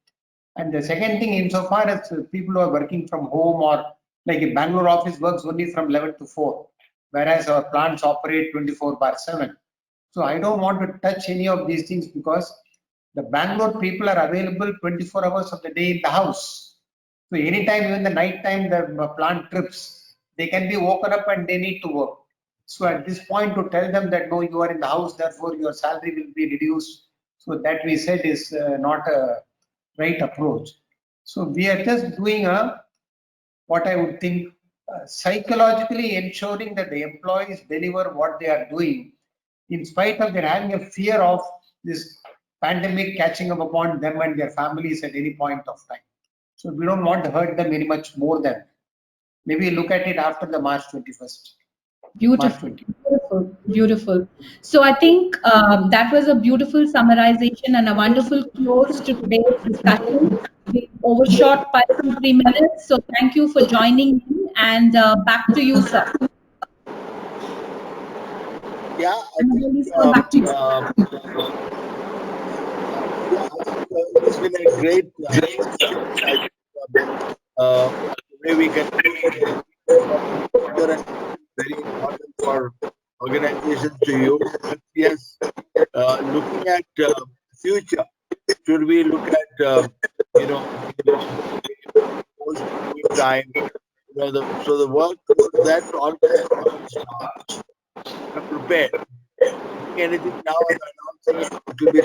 And the second thing, insofar as people who are working from home, or like a Bangalore office works only from 11 to 4, whereas our plants operate 24/7. So I don't want to touch any of these things because the Bangalore people are available 24 hours of the day in the house. So anytime, even the night time, the plant trips, they can be woken up and they need to work. So at this point, to tell them that no, you are in the house, therefore your salary will be reduced. So that we said is not a right approach. So we are just doing what I would think psychologically ensuring that the employees deliver what they are doing, in spite of their having a fear of this pandemic catching up upon them and their families at any point of time. So we don't want to hurt them very much more than. Maybe look at it after the March 21st. Beautiful, beautiful, beautiful. So I think that was a beautiful summarization and a wonderful close to today's discussion. We overshot by 2-3 minutes. So thank you for joining in, and back to you, sir. Yeah, I think, back to you. It's been a great way we can very important for organizations to use. Yes, looking at future, should we look at post time? So the work that always prepared. Anything now and announcing it will be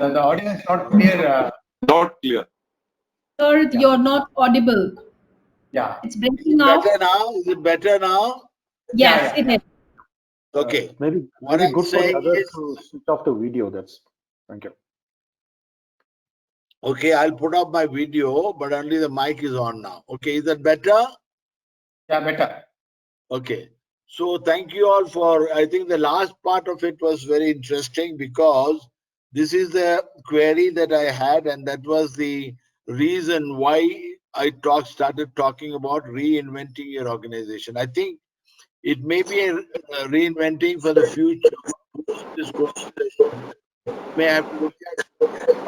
the audio is not clear. Not clear. Sir, you're not audible. Yeah. It's breaking off. Better now? Is it better now? Yes, it is. Okay. Maybe What I'm good for the saying others is, to switch off the video. Thank you. okay, I'll put up my video, but only the mic is on now. Okay, is that better? Yeah, better. Okay. So thank you all for, I think the last part of it was very interesting because this is the query that I had, and that was the reason why I started talking about reinventing your organization. I think it may be a reinventing for the future. This may have to look at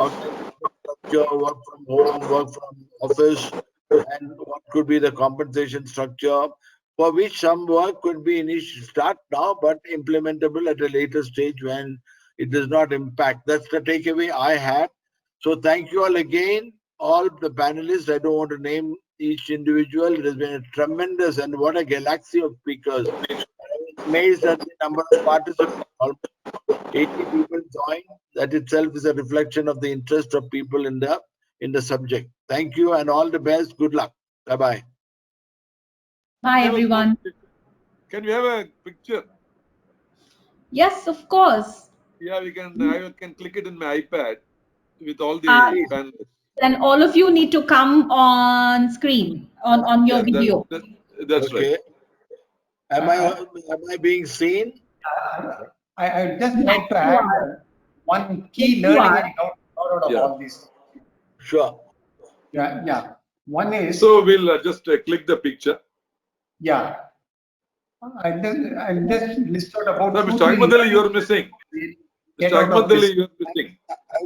organizational structure, work from home, work from office, and what could be the compensation structure, for which some work could be start now, but implementable at a later stage when it does not impact. That's the takeaway I had. So thank you all again, all the panelists. I don't want to name each individual. It has been a tremendous, and what a galaxy of speakers. I was amazed at the number of participants. Almost 80 people joined. That itself is a reflection of the interest of people in the subject. Thank you and all the best. Good luck. Bye-bye. Bye, everyone. Can we have a picture? Yes, of course. Yeah, we can. I can click it in my iPad with all the panelists. Then all of you need to come on screen on your video. That's okay. Right. Am I being seen? I just like to add one key learning out of all this. Sure. Yeah. One is. So we'll just click the picture. Yeah. I just listed about. No, Mr. Ahmadali, you're missing. Mr. Ahmadali, you're missing.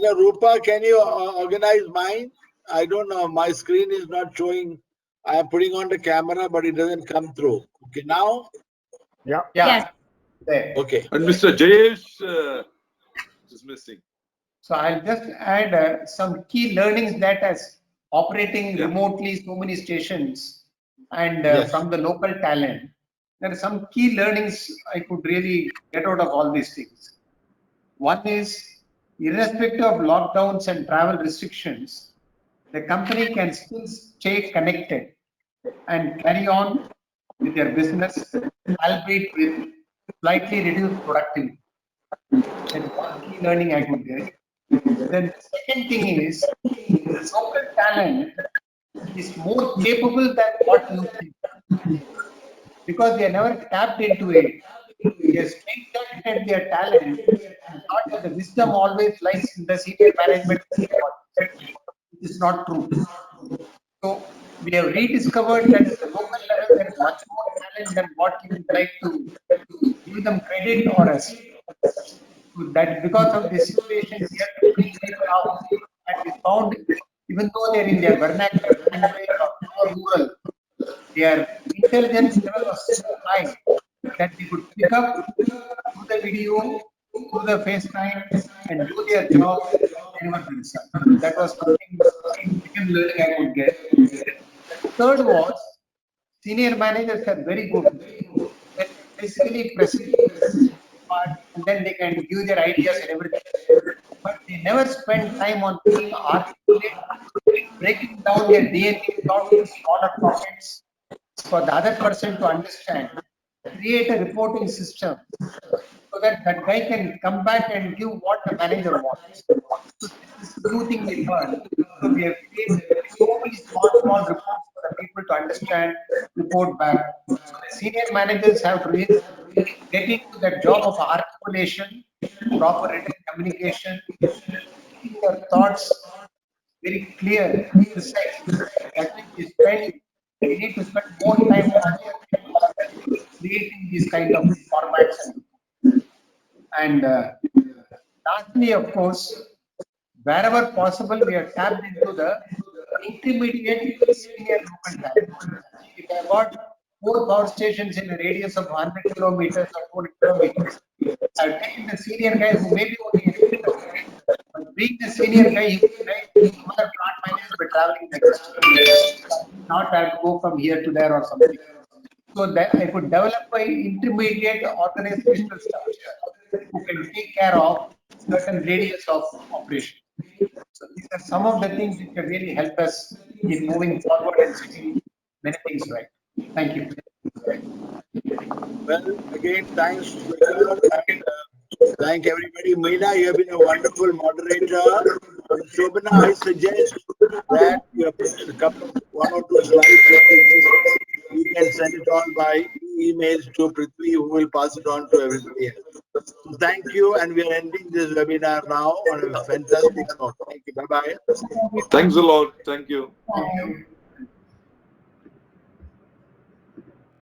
Rupa, can you organize mine? I don't know. My screen is not showing. I am putting on the camera, but it doesn't come through. Okay, now? Yeah. Yes. There. Okay. And Mr. Jayesh is missing. So I'll just add some key learnings that as operating remotely so many stations and from the local talent, there are some key learnings I could really get out of all these things. One is, irrespective of lockdowns and travel restrictions, the company can still stay connected and carry on with their business, albeit with slightly reduced productivity. That's one key learning I could get. Then the second thing is, the local talent is more capable than what you think, because they never tapped into it. They strengthened their talent and thought that the wisdom always lies in the senior management. It is not true. So we have rediscovered that at the local level there is much more talent than what you would like to give them credit or as. So that because of this situation, we have to bring people out, and we found, even though they're in their vernacular language or rural, their intelligence level was so high that they could pick up through the video, through the FaceTime, and do their job deliver the result. That was something second learning I could get. The third was, Senior managers are very good. They basically present part and then they can give their ideas and everything. But they never spend time on being articulate, breaking down their DNA thought into smaller pockets for the other person to understand. Create a reporting system so that that guy can come back and give what the manager wants. So this is a new thing we learned. So we have created so many small reports for the people to understand, report back. So the senior managers have to really get into that job of articulation, proper written communication, keeping their thoughts very clear, precise. I think we need to spend more time on creating these kind of formats. And lastly, of course, wherever possible, we are tapped into the intermediate senior local talent. If I got 4 power stations in a radius of 100 kilometers or 4 kilometers, I've taken the senior guy who may be only but being the senior guy, he will write some other plant managers by traveling the distance. Not have to go from here to there or something. So that I could develop an intermediate organizational structure who can take care of certain radius of operation. So these are some of the things which can really help us in moving forward and setting many things right. Thank you. Well, again, thanks, and thank everybody. Meena, you have been a wonderful moderator. Shobana, I suggest that you have a couple of 1 or 2 slides that we missed. You can send it on by emails to Prithvi, who will pass it on to everybody else. So thank you, and we are ending this webinar now on a fantastic note. Thank you. Bye-bye. Thanks a lot. Thank you. Thank you.